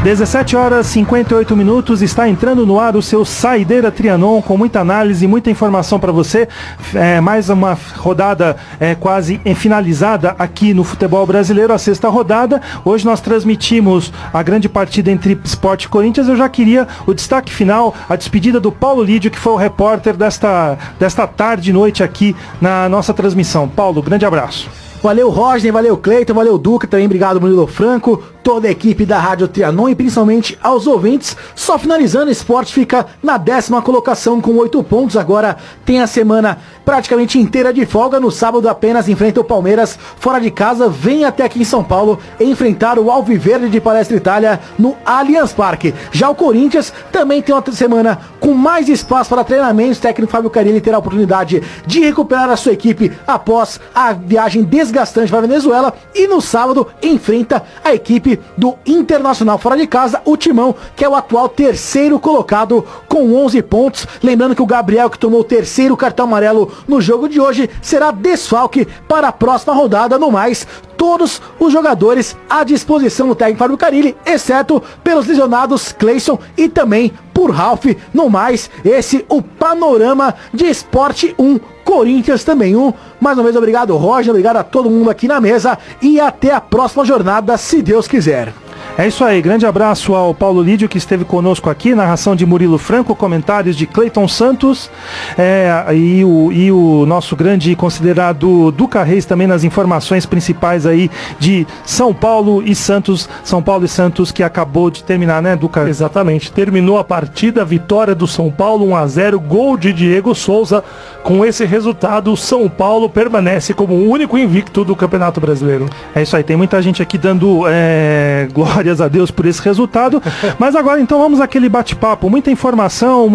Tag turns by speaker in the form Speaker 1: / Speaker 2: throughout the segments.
Speaker 1: 17 horas 58 minutos, está entrando no ar o seu Saideira Trianon, com muita análise, muita informação para você. Mais uma rodada quase finalizada aqui no futebol brasileiro, a sexta rodada. Hoje nós transmitimos a grande partida entre Sport e Corinthians. Eu já queria o destaque final, a despedida do Paulo Lídio, que foi o repórter desta tarde e noite aqui na nossa transmissão. Paulo, grande abraço.
Speaker 2: Valeu, Rodney, valeu, Cleiton, valeu, Duca, também obrigado, Murilo Franco, toda a equipe da Rádio Trianon e principalmente aos ouvintes. Só finalizando, o Sport fica na 10ª colocação com 8 pontos. Agora tem a semana praticamente inteira de folga. No sábado apenas enfrenta o Palmeiras fora de casa. Vem até aqui em São Paulo enfrentar o Alviverde de Palestra Itália no Allianz Parque. Já o Corinthians também tem uma semana com mais espaço para treinamentos. O técnico Fábio Carilli terá a oportunidade de recuperar a sua equipe após a viagem desgastante para a Venezuela. E no sábado enfrenta a equipe do Internacional fora de casa, o Timão, que é o atual terceiro colocado com 11 pontos. Lembrando que o Gabriel, que tomou o terceiro cartão amarelo no jogo de hoje, será desfalque para a próxima rodada. No mais, todos os jogadores à disposição do técnico Fábio Carilli, exceto pelos lesionados Cleison e também por Ralf. No mais, esse o panorama de Sport 1, Corinthians também 1. Mais uma vez, obrigado, Roger, obrigado a todo mundo aqui na mesa e até a próxima jornada, se Deus quiser.
Speaker 1: É isso aí, grande abraço ao Paulo Lídio, que esteve conosco aqui, narração de Murilo Franco, comentários de Cleiton Santos, e o nosso grande considerado Duca Reis também nas informações principais aí de São Paulo e Santos, que acabou de terminar, né, Duca?
Speaker 3: Exatamente, terminou a partida, vitória do São Paulo, 1-0, gol de Diego Souza. Com esse resultado, o São Paulo permanece como o único invicto do Campeonato Brasileiro.
Speaker 1: É isso aí, tem muita gente aqui dando glórias a Deus por esse resultado. Mas agora então vamos àquele bate-papo, muita informação,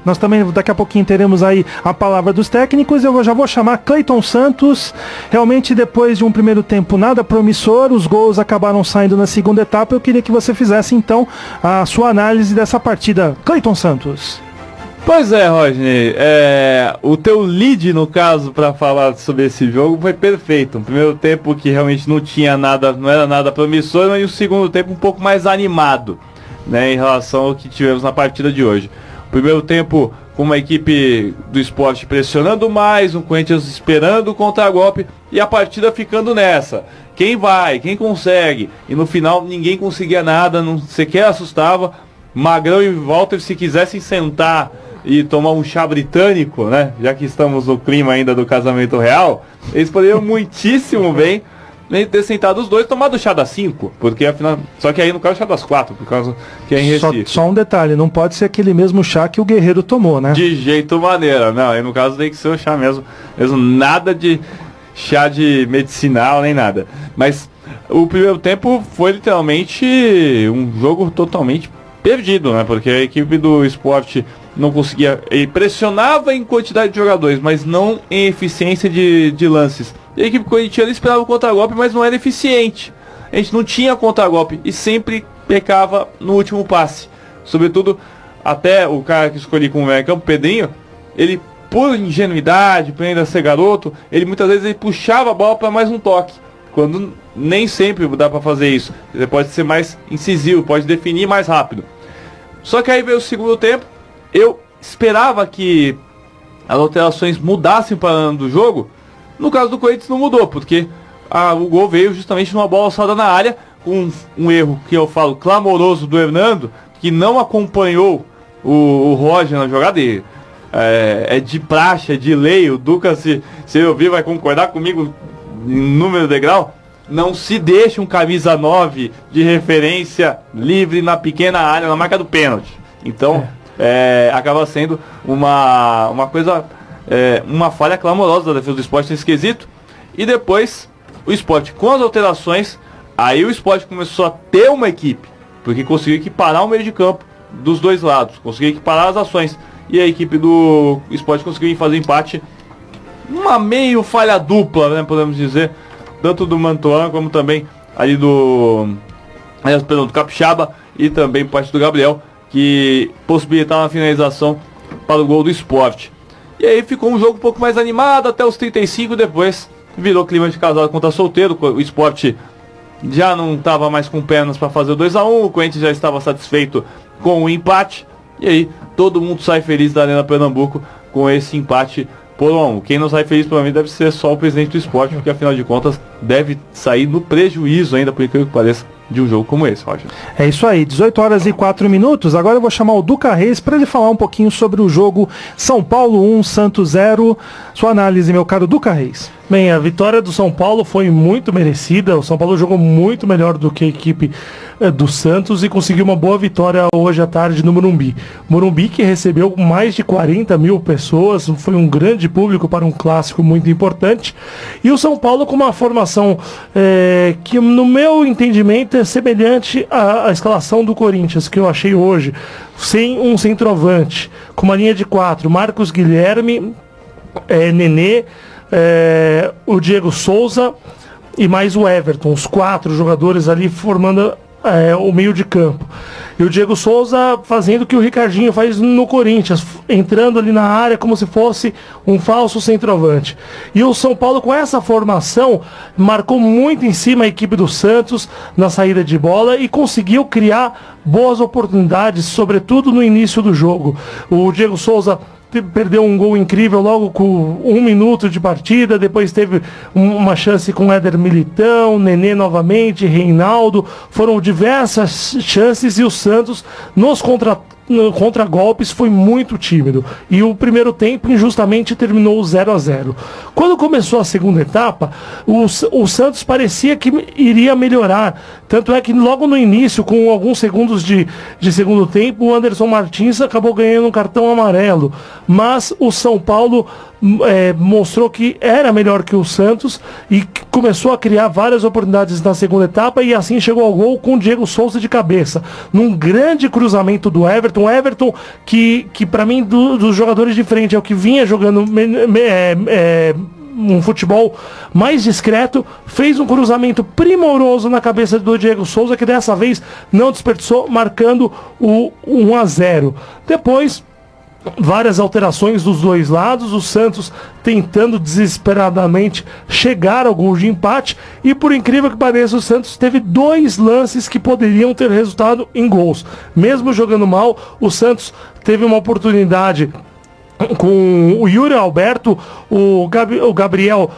Speaker 1: nós também daqui a pouquinho teremos aí a palavra dos técnicos. Eu já vou chamar Cleiton Santos. Realmente, depois de um primeiro tempo nada promissor, os gols acabaram saindo na segunda etapa. Eu queria que você fizesse então a sua análise dessa partida. Cleiton Santos.
Speaker 4: Pois é, Rodney, o teu lead, no caso, para falar sobre esse jogo foi perfeito. Um primeiro tempo que realmente não era nada promissor, mas o segundo tempo um pouco mais animado, né, em relação ao que tivemos na partida de hoje. O primeiro tempo com uma equipe do Sport pressionando mais, um Corinthians esperando o contra-golpe e a partida ficando nessa. Quem vai, quem consegue? E no final ninguém conseguia nada, não sequer assustava. Magrão e Walter, se quisessem sentar e tomar um chá britânico, né, já que estamos no clima ainda do casamento real, eles poderiam muitíssimo bem ter sentado os dois e tomado o chá das 5, porque afinal, só que aí no caso o chá das 4, por causa que é em Recife.
Speaker 1: Só um detalhe, não pode ser aquele mesmo chá que o Guerreiro tomou, né?
Speaker 4: De jeito maneira, não, aí no caso tem que ser o chá mesmo nada de chá de medicinal nem nada. Mas o primeiro tempo foi literalmente um jogo totalmente perdido, né, porque a equipe do Sport não conseguia, ele pressionava em quantidade de jogadores, mas não em eficiência de lances. E a equipe corintiana esperava o contra-golpe, mas não era eficiente. A gente não tinha contra-golpe e sempre pecava no último passe. Sobretudo, até o cara que escolhi como meio campo, Pedrinho, ele, por ingenuidade, por ainda ser garoto, ele muitas vezes puxava a bola para mais um toque, quando nem sempre dá para fazer isso. Ele pode ser mais incisivo, pode definir mais rápido. Só que aí veio o segundo tempo. Eu esperava que as alterações mudassem para o ano do jogo. No caso do Corinthians não mudou, porque o gol veio justamente numa bola alçada na área, com um erro que eu falo clamoroso do Hernando, que não acompanhou o Roger na jogada. É de praxe, é de lei. O Duca, se eu ouvir, vai concordar comigo em número de grau. Não se deixa um camisa 9 de referência livre na pequena área, na marca do pênalti. Então, acaba sendo uma coisa, uma falha clamorosa da defesa do Sport nesse quesito. E depois, o Sport, com as alterações, aí o Sport começou a ter uma equipe, porque conseguiu equiparar o meio de campo dos dois lados, conseguiu equiparar as ações. E a equipe do Sport conseguiu fazer empate, uma meio falha dupla, né, podemos dizer, tanto do Mantuan como também ali do Capixaba e também parte do Gabriel, que possibilitava a finalização para o gol do Sport. E aí ficou um jogo um pouco mais animado até os 35, depois virou clima de casado contra solteiro. O Sport já não estava mais com pernas para fazer o 2-1, o Corinthians já estava satisfeito com o empate, e aí todo mundo sai feliz da Arena Pernambuco com esse empate por 1-1. Quem não sai feliz para mim deve ser só o presidente do esporte, porque afinal de contas deve sair no prejuízo ainda, por incrível que pareça, de um jogo como esse, Roger.
Speaker 1: É isso aí, 18 horas e 4 minutos. Agora eu vou chamar o Duca Reis para ele falar um pouquinho sobre o jogo São Paulo 1, Santos 0. Sua análise, meu caro Duca Reis.
Speaker 3: Bem, a vitória do São Paulo foi muito merecida. O São Paulo jogou muito melhor do que a equipe do Santos e conseguiu uma boa vitória hoje à tarde no Morumbi. Morumbi que recebeu mais de 40 mil pessoas, foi um grande público para um clássico muito importante. E o São Paulo com uma formação que, no meu entendimento, é semelhante à escalação do Corinthians, que eu achei hoje, sem um centroavante, com uma linha de 4, Marcos Guilherme, Nenê, o Diego Souza e mais o Everton, os 4 jogadores ali formando o meio de campo. E o Diego Souza fazendo o que o Ricardinho faz no Corinthians, entrando ali na área como se fosse um falso centroavante. E o São Paulo, com essa formação, marcou muito em cima a equipe do Santos na saída de bola e conseguiu criar boas oportunidades, sobretudo no início do jogo. O Diego Souza perdeu um gol incrível logo com 1 minuto de partida, depois teve uma chance com Éder Militão, Nenê novamente, Reinaldo, foram diversas chances e o Santos nos contra-golpes foi muito tímido. E o primeiro tempo injustamente terminou 0-0. Quando começou a segunda etapa, o Santos parecia que iria melhorar. Tanto é que logo no início, com alguns segundos de segundo tempo, o Anderson Martins acabou ganhando um cartão amarelo. Mas o São Paulo mostrou que era melhor que o Santos e começou a criar várias oportunidades na segunda etapa e assim chegou ao gol com o Diego Souza de cabeça, num grande cruzamento do Everton, que para mim dos jogadores de frente é o que vinha jogando um futebol mais discreto, fez um cruzamento primoroso na cabeça do Diego Souza, que dessa vez não desperdiçou, marcando o 1-0. Depois, várias alterações dos dois lados, o Santos tentando desesperadamente chegar ao gol de empate e, por incrível que pareça, o Santos teve 2 lances que poderiam ter resultado em gols. Mesmo jogando mal, o Santos teve uma oportunidade com o Yuri Alberto, o Gabriel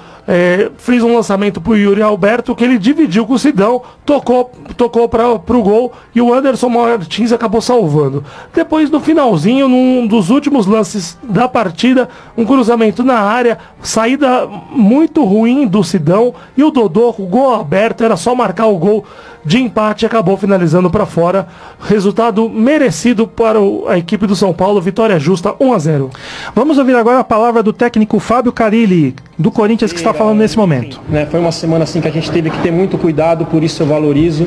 Speaker 3: fez um lançamento para o Yuri Alberto que ele dividiu com o Sidão, tocou para o gol e o Anderson Martins acabou salvando. Depois, no finalzinho, num dos últimos lances da partida, um cruzamento na área, saída muito ruim do Sidão e o Dodô, o gol aberto, era só marcar o gol de empate, acabou finalizando para fora. Resultado merecido para a equipe do São Paulo, vitória justa, 1-0.
Speaker 1: Vamos ouvir agora a palavra do técnico Fábio Carilli, do Corinthians, que está falando nesse momento.
Speaker 5: Foi uma semana assim que a gente teve que ter muito cuidado, por isso eu valorizo.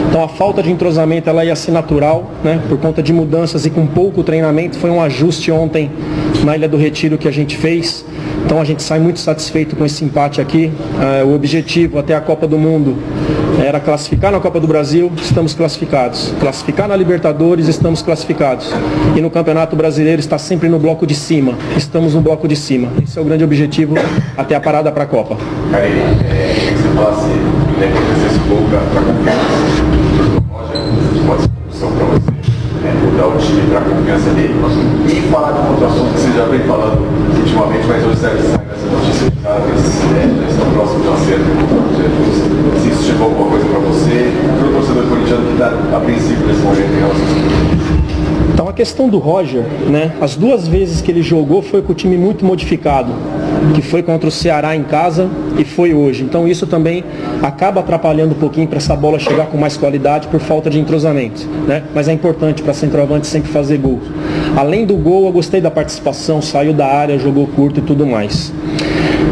Speaker 5: Então a falta de entrosamento ela ia ser natural, por conta de mudanças e com pouco treinamento. Foi um ajuste ontem na Ilha do Retiro que a gente fez. Então a gente sai muito satisfeito com esse empate aqui. O objetivo até a Copa do Mundo era classificar na Copa do Brasil, estamos classificados. Classificar na Libertadores, estamos classificados. E no Campeonato Brasileiro está sempre no bloco de cima. Estamos no bloco de cima. Esse é o grande objetivo até a parada para a Copa.
Speaker 6: Carilli, você falasse esse gol para confiança do Roger, pode ser opção para você mudar o time para a confiança dele. E falar de outro assunto que você já vem falando ultimamente, mas hoje sai essa notícia de Chaves, essa próxima de acerto com o Jesus. Se isso chegou alguma coisa para você, para o torcedor corintiano que está a princípio nesse momento em relação a isso.
Speaker 5: Então a questão do Roger, as 2 vezes que ele jogou foi com o time muito modificado, que foi contra o Ceará em casa e foi hoje. Então isso também acaba atrapalhando um pouquinho para essa bola chegar com mais qualidade por falta de entrosamento, Mas é importante para centroavante sempre fazer gol. Além do gol, eu gostei da participação, saiu da área, jogou curto e tudo mais.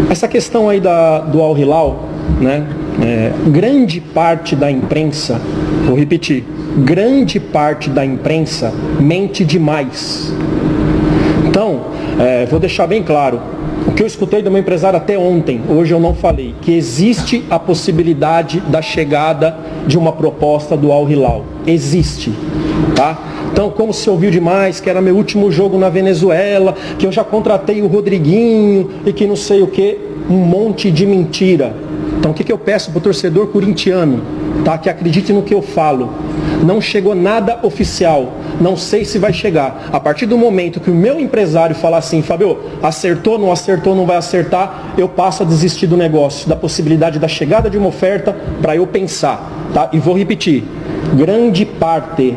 Speaker 5: Essa questão aí do Al Hilal, grande parte da imprensa, vou repetir, grande parte da imprensa mente demais. Então, vou deixar bem claro, o que eu escutei do meu empresário até ontem, hoje eu não falei, que existe a possibilidade da chegada de uma proposta do Al Hilal. Existe, tá? Então, como se ouviu demais, que era meu último jogo na Venezuela, que eu já contratei o Rodriguinho e que não sei o que, um monte de mentira. Então, o que eu peço para o torcedor corintiano? tá? Que acredite no que eu falo. Não chegou nada oficial, não sei se vai chegar. A partir do momento que o meu empresário falar assim, Fábio, acertou, não vai acertar, eu passo a desistir do negócio, da possibilidade da chegada de uma oferta para eu pensar, tá? E vou repetir, grande parte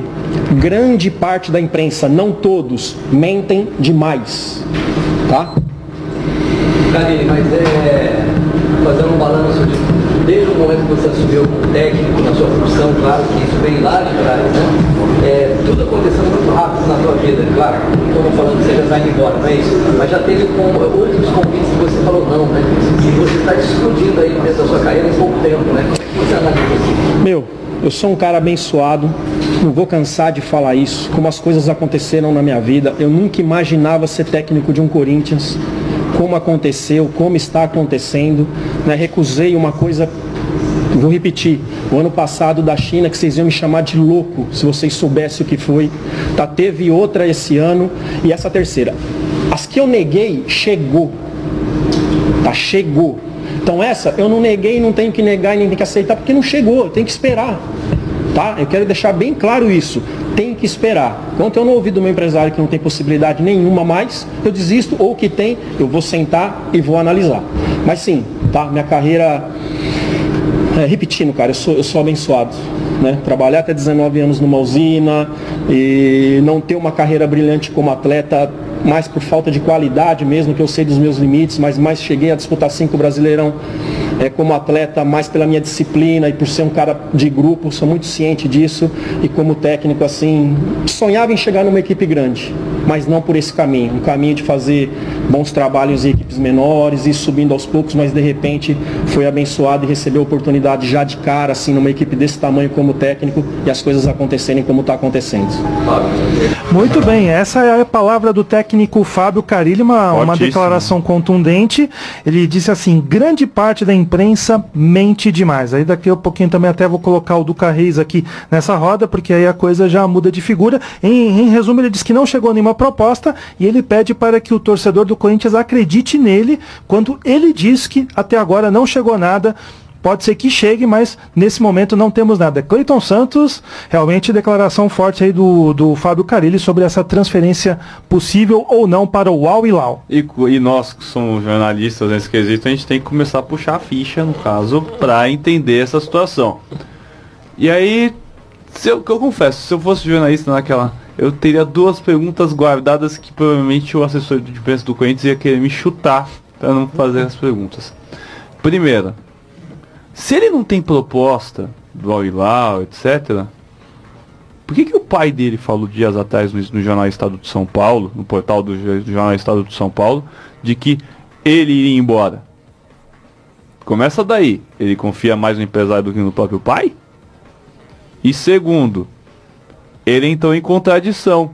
Speaker 5: da imprensa, não todos, mentem demais, tá?
Speaker 7: Carilli, mas fazendo um balanço desde o momento que você assumiu como técnico na sua função, claro que isso veio lá de trás, né? Tudo aconteceu muito rápido na sua vida, claro, não estamos falando que você já está indo embora, não é isso? Mas já teve outros convites que você falou não, né? E você está explodindo aí dentro da sua carreira em pouco tempo, né? Como é que você analisa isso?
Speaker 5: Eu sou um cara abençoado, não vou cansar de falar isso, como as coisas aconteceram na minha vida. Eu nunca imaginava ser técnico de um Corinthians, como aconteceu, como está acontecendo, né? Recusei uma coisa, vou repetir, o ano passado da China, que vocês iam me chamar de louco, se vocês soubessem o que foi, tá? Teve outra esse ano, e essa terceira. As que eu neguei, chegou, tá? Chegou. Então essa, eu não neguei, não tenho que negar e nem tenho que aceitar, porque não chegou, eu tenho que esperar, tá? Eu quero deixar bem claro isso, tem que esperar. Enquanto eu não ouvir do meu empresário que não tem possibilidade nenhuma mais, eu desisto, ou que tem, eu vou sentar e vou analisar. Mas sim, tá? Minha carreira, repetindo, cara, eu sou abençoado, né? Trabalhar até 19 anos numa usina e não ter uma carreira brilhante como atleta, mais por falta de qualidade mesmo, que eu sei dos meus limites, mas mais cheguei a disputar 5 Brasileirão como atleta, mais pela minha disciplina e por ser um cara de grupo, sou muito ciente disso, e como técnico, assim, sonhava em chegar numa equipe grande, mas não por esse caminho, um caminho de fazer bons trabalhos em equipes menores, e subindo aos poucos, mas de repente foi abençoado e recebeu a oportunidade já de cara, assim, numa equipe desse tamanho como técnico, e as coisas acontecerem como está acontecendo.
Speaker 1: Muito bem, essa é a palavra do técnico Fábio Carilli, uma declaração contundente. Ele disse assim, grande parte da imprensa mente demais. Aí daqui a pouquinho também até vou colocar o Duca Reis aqui nessa roda, porque aí a coisa já muda de figura. Em resumo, ele diz que não chegou nenhuma proposta e ele pede para que o torcedor do Corinthians acredite nele, quando ele diz que até agora não chegou nada. Pode ser que chegue, mas nesse momento não temos nada. Cleiton Santos, realmente declaração forte aí do Fábio Carilli sobre essa transferência possível ou não para o Al Hilal.
Speaker 4: E nós que somos jornalistas nesse quesito, a gente tem que começar a puxar a ficha, no caso, para entender essa situação. E aí, eu confesso, se eu fosse jornalista naquela, eu teria 2 perguntas guardadas que provavelmente o assessor de imprensa do Corinthians ia querer me chutar para não fazer as perguntas. Primeira, se ele não tem proposta do Al Hilal, etc., por que o pai dele falou dias atrás no Jornal Estado de São Paulo, no portal do Jornal Estado de São Paulo, de que ele iria embora? Começa daí. Ele confia mais no empresário do que no próprio pai? E segundo, ele entrou em contradição.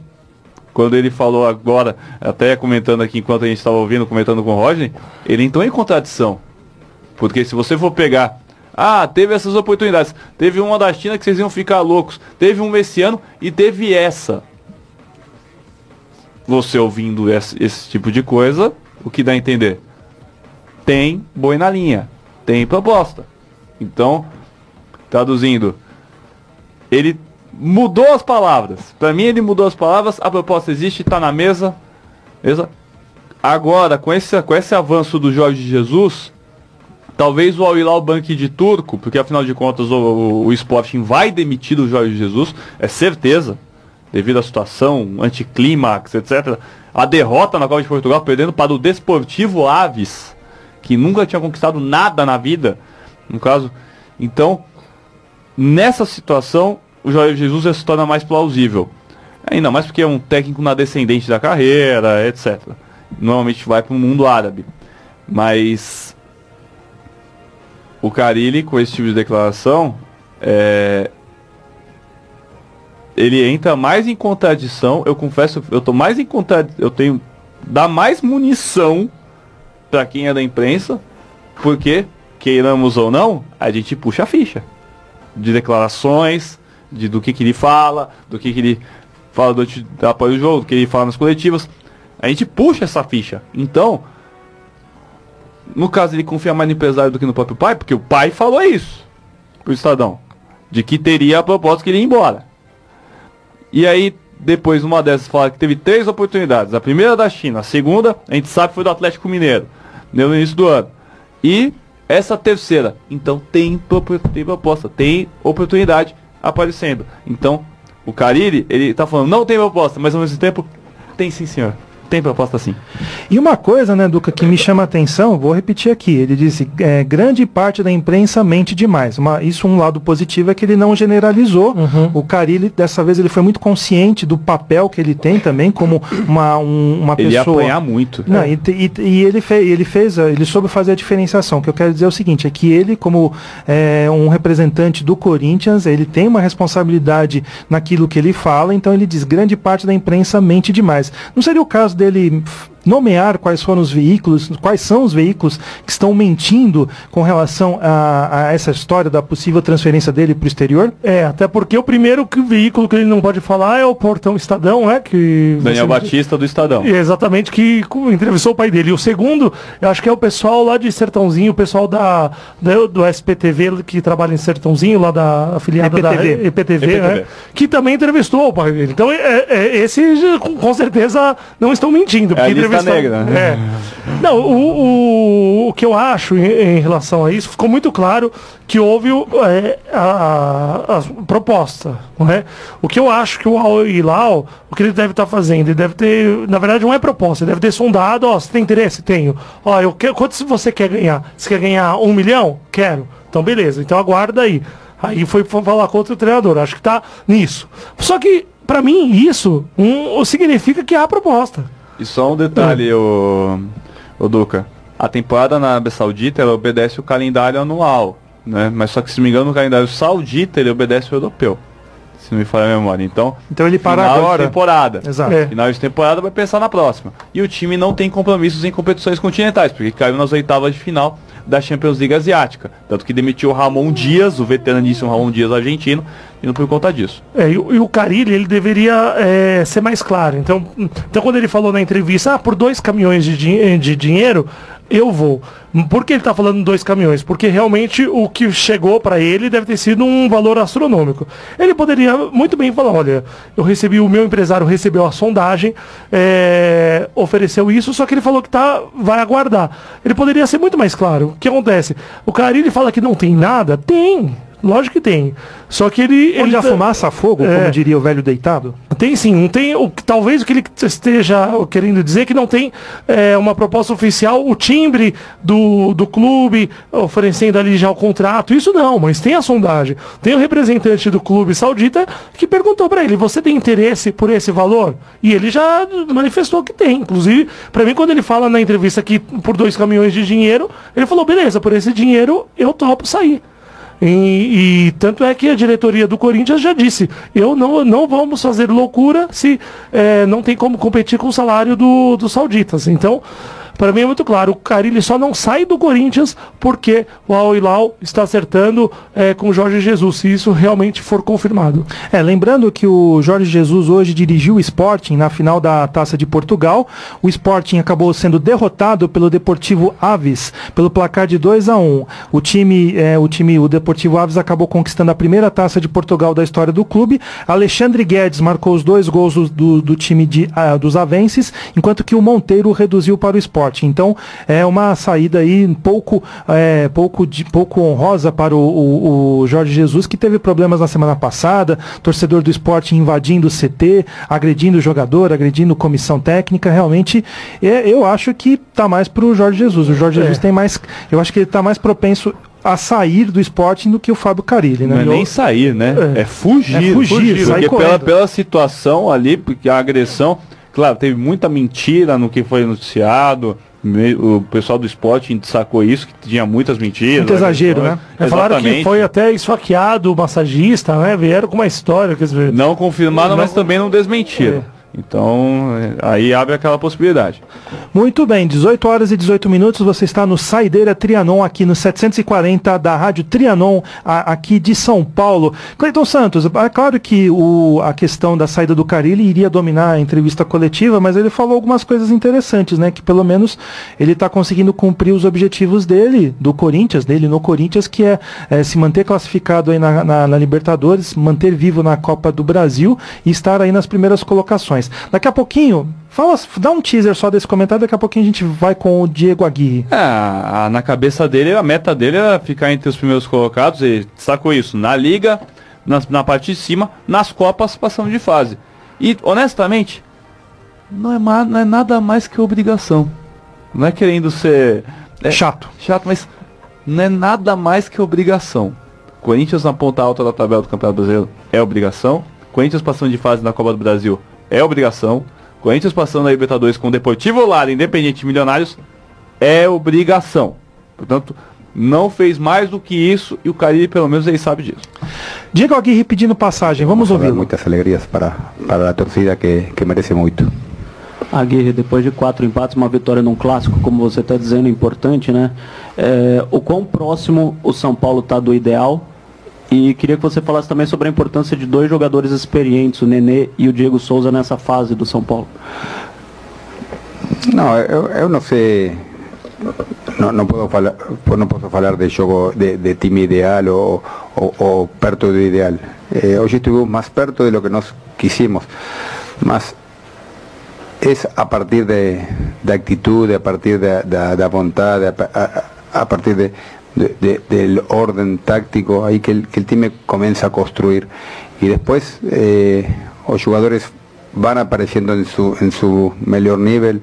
Speaker 4: Quando ele falou agora, até comentando aqui enquanto a gente estava ouvindo, comentando com o Roger, ele entrou em contradição. Porque se você for pegar, teve essas oportunidades, teve uma da China que vocês iam ficar loucos, teve um esse ano e teve essa. Você ouvindo esse tipo de coisa, o que dá a entender? Tem boi na linha, tem proposta. Então, traduzindo, ele mudou as palavras. Para mim ele mudou as palavras, a proposta existe, está na mesa. Beleza? Agora, com esse avanço do Jorge Jesus, talvez o Al Hilal banque de turco, porque afinal de contas o Sporting vai demitir o Jorge Jesus, é certeza, devido à situação, anticlímax, etc. A derrota na Copa de Portugal, perdendo para o Desportivo Aves, que nunca tinha conquistado nada na vida, no caso. Então, nessa situação, o Jorge Jesus já se torna mais plausível. Ainda mais porque é um técnico na descendente da carreira, etc. Normalmente vai para o mundo árabe. Mas o Carilli, com esse tipo de declaração, ele entra mais em contradição. Eu confesso, eu tô mais em contradição, eu tenho dá mais munição para quem é da imprensa, porque, queiramos ou não, a gente puxa a ficha de declarações, do que ele fala, do que ele fala do apoio do jogo, do que ele fala nas coletivas. A gente puxa essa ficha. Então, no caso, ele confia mais no empresário do que no próprio pai, porque o pai falou isso pro Estadão. de que teria a proposta que ele ia embora. E aí, depois, uma dessas fala que teve 3 oportunidades. A primeira da China, a segunda, a gente sabe, foi do Atlético Mineiro, no início do ano. E essa terceira, então tem proposta, tem oportunidade aparecendo. Então, o Carille, ele tá falando, não tem proposta, mas ao mesmo tempo, tem sim, senhor. Tem proposta sim.
Speaker 1: E uma coisa, né, Duca, que me chama a atenção, vou repetir aqui, ele disse, grande parte da imprensa mente demais. Isso um lado positivo é que ele não generalizou. O Carille, dessa vez, ele foi muito consciente do papel que ele tem também, como uma
Speaker 4: ele
Speaker 1: pessoa...
Speaker 4: Ele ia apanhar muito.
Speaker 1: Não, e ele soube fazer a diferenciação. O que eu quero dizer é o seguinte, é que ele, como um representante do Corinthians, ele tem uma responsabilidade naquilo que ele fala, então ele diz, grande parte da imprensa mente demais. Não seria o caso dele nomear quais são os veículos que estão mentindo com relação a essa história da possível transferência dele para o exterior?
Speaker 3: Até porque o primeiro veículo que ele não pode falar é o Portão Estadão, né? Que
Speaker 4: Daniel Batista do Estadão.
Speaker 3: Exatamente, que entrevistou o pai dele. E o segundo, eu acho que é o pessoal lá de Sertãozinho, o pessoal do SPTV, que trabalha em Sertãozinho, lá da afiliada da EPTV, né? Que também entrevistou o pai dele. Então, esses com certeza não estão mentindo. Porque
Speaker 4: negra, né?
Speaker 3: Não, o que eu acho em relação a isso, ficou muito claro que houve a proposta, não é? O que eu acho que o Al Hilal, o que ele deve estar fazendo, ele deve ter, na verdade não é proposta, ele deve ter sondado, você tem interesse? Tenho. Quanto você quer ganhar? Você quer ganhar 1 milhão? Quero. Então beleza, então aguarda aí. Aí foi falar com outro treinador, acho que tá nisso. Só que, pra mim, isso significa que há proposta.
Speaker 4: E só um detalhe, o Duca. A temporada na Arábia Saudita, ela obedece o calendário anual, né? Mas só que, se não me engano, o calendário saudita, ele obedece o europeu. Se não me falha a memória. Então
Speaker 1: ele para
Speaker 4: final
Speaker 1: agora.
Speaker 4: De temporada.
Speaker 1: Exato.
Speaker 4: Final de temporada vai pensar na próxima. E o time não tem compromissos em competições continentais, porque caiu nas oitavas de final da Champions League Asiática. Tanto que demitiu o Ramon Dias, o veteraníssimo Ramon Dias argentino, indo por conta disso.
Speaker 3: E o Carille, ele deveria ser mais claro. Então quando ele falou na entrevista, por 2 caminhões de dinheiro, eu vou. Por que ele está falando 2 caminhões? Porque realmente o que chegou para ele deve ter sido um valor astronômico. Ele poderia muito bem falar, olha, o meu empresário recebeu a sondagem, ofereceu isso, só que ele falou que vai aguardar. Ele poderia ser muito mais claro. O que acontece? O Carille fala que não tem nada? Tem. Lógico que tem. Só que ele
Speaker 1: já fumaça a fogo, como diria o velho deitado?
Speaker 3: Tem sim. Não tem, talvez o que ele esteja querendo dizer é que não tem uma proposta oficial, o timbre do clube oferecendo ali já o contrato. Isso não, mas tem a sondagem. Tem o representante do clube saudita que perguntou para ele, você tem interesse por esse valor? E ele já manifestou que tem. Inclusive, para mim, quando ele fala na entrevista que por 2 caminhões de dinheiro, ele falou, beleza, por esse dinheiro eu topo sair. E tanto é que a diretoria do Corinthians já disse, não vamos fazer loucura se não tem como competir com o salário dos sauditas. Então, para mim é muito claro, o Carille só não sai do Corinthians porque o Al Hilal está acertando com o Jorge Jesus, se isso realmente for confirmado.
Speaker 1: Lembrando que o Jorge Jesus hoje dirigiu o Sporting na final da Taça de Portugal. O Sporting acabou sendo derrotado pelo Deportivo Aves pelo placar de 2-1. O Deportivo Aves acabou conquistando a primeira Taça de Portugal da história do clube. Alexandre Guedes marcou os 2 gols do time dos avenses, enquanto que o Monteiro reduziu para o Sporting. Então é uma saída aí pouco honrosa para o Jorge Jesus, que teve problemas na semana passada, torcedor do Sporting invadindo o CT, agredindo o jogador, agredindo comissão técnica. Realmente eu acho que está mais para o Jorge Jesus. O Jorge Jesus tem mais, eu acho que ele está mais propenso a sair do Sporting do que o Fábio Carille, né?
Speaker 4: Não é nem sair, né? É fugir. Porque pela situação ali, porque a agressão, claro, teve muita mentira no que foi noticiado. O pessoal do Sporting sacou isso, que tinha muitas mentiras.
Speaker 1: Muito exagero, né?
Speaker 3: Falaram que foi até esfaqueado o massagista, né? Vieram com uma história. Quer dizer,
Speaker 4: não confirmaram, mas também não desmentiram. Então, aí abre aquela possibilidade.
Speaker 1: Muito bem, 18 horas e 18 minutos, você está no Saideira Trianon, aqui no 740 da Rádio Trianon, aqui de São Paulo. Cleiton Santos, é claro que a questão da saída do Carille iria dominar a entrevista coletiva, mas ele falou algumas coisas interessantes, né? Que pelo menos ele está conseguindo cumprir os objetivos dele no Corinthians, que é se manter classificado aí na Libertadores, manter vivo na Copa do Brasil e estar aí nas primeiras colocações. Daqui a pouquinho, dá um teaser só desse comentário, daqui a pouquinho a gente vai com o Diego Aguirre.
Speaker 4: Na cabeça dele, a meta dele era ficar entre os primeiros colocados, ele destacou isso, na Liga, na parte de cima, nas Copas, passando de fase. E, honestamente, não é nada mais que obrigação. Não é querendo ser...
Speaker 1: chato,
Speaker 4: mas não é nada mais que obrigação. Corinthians na ponta alta da tabela do Campeonato Brasileiro é obrigação. Corinthians passando de fase na Copa do Brasil é obrigação. Corinthians passando na Libertadores com o Deportivo Lara, Independiente e Milionários, é obrigação. Portanto, não fez mais do que isso e o Carille, pelo menos, ele sabe disso.
Speaker 1: Diego Aguirre pedindo passagem, vamos ouvi-lo.
Speaker 8: Muitas alegrias para a torcida que merece muito.
Speaker 9: Aguirre, depois de 4 empates, uma vitória num clássico, como você está dizendo, importante, né? O quão próximo o São Paulo está do ideal? E queria que você falasse também sobre a importância de 2 jogadores experientes, o Nenê e o Diego Souza, nessa fase do São Paulo.
Speaker 8: Não, eu não sei, não posso falar de jogo de time ideal ou perto do ideal. Hoje estivemos mais perto de lo que nós quisimos, mas a partir da atitude, a partir da vontade, a partir del orden táctico ahí que el time comienza a construir y después los jugadores van apareciendo en su mejor nivel.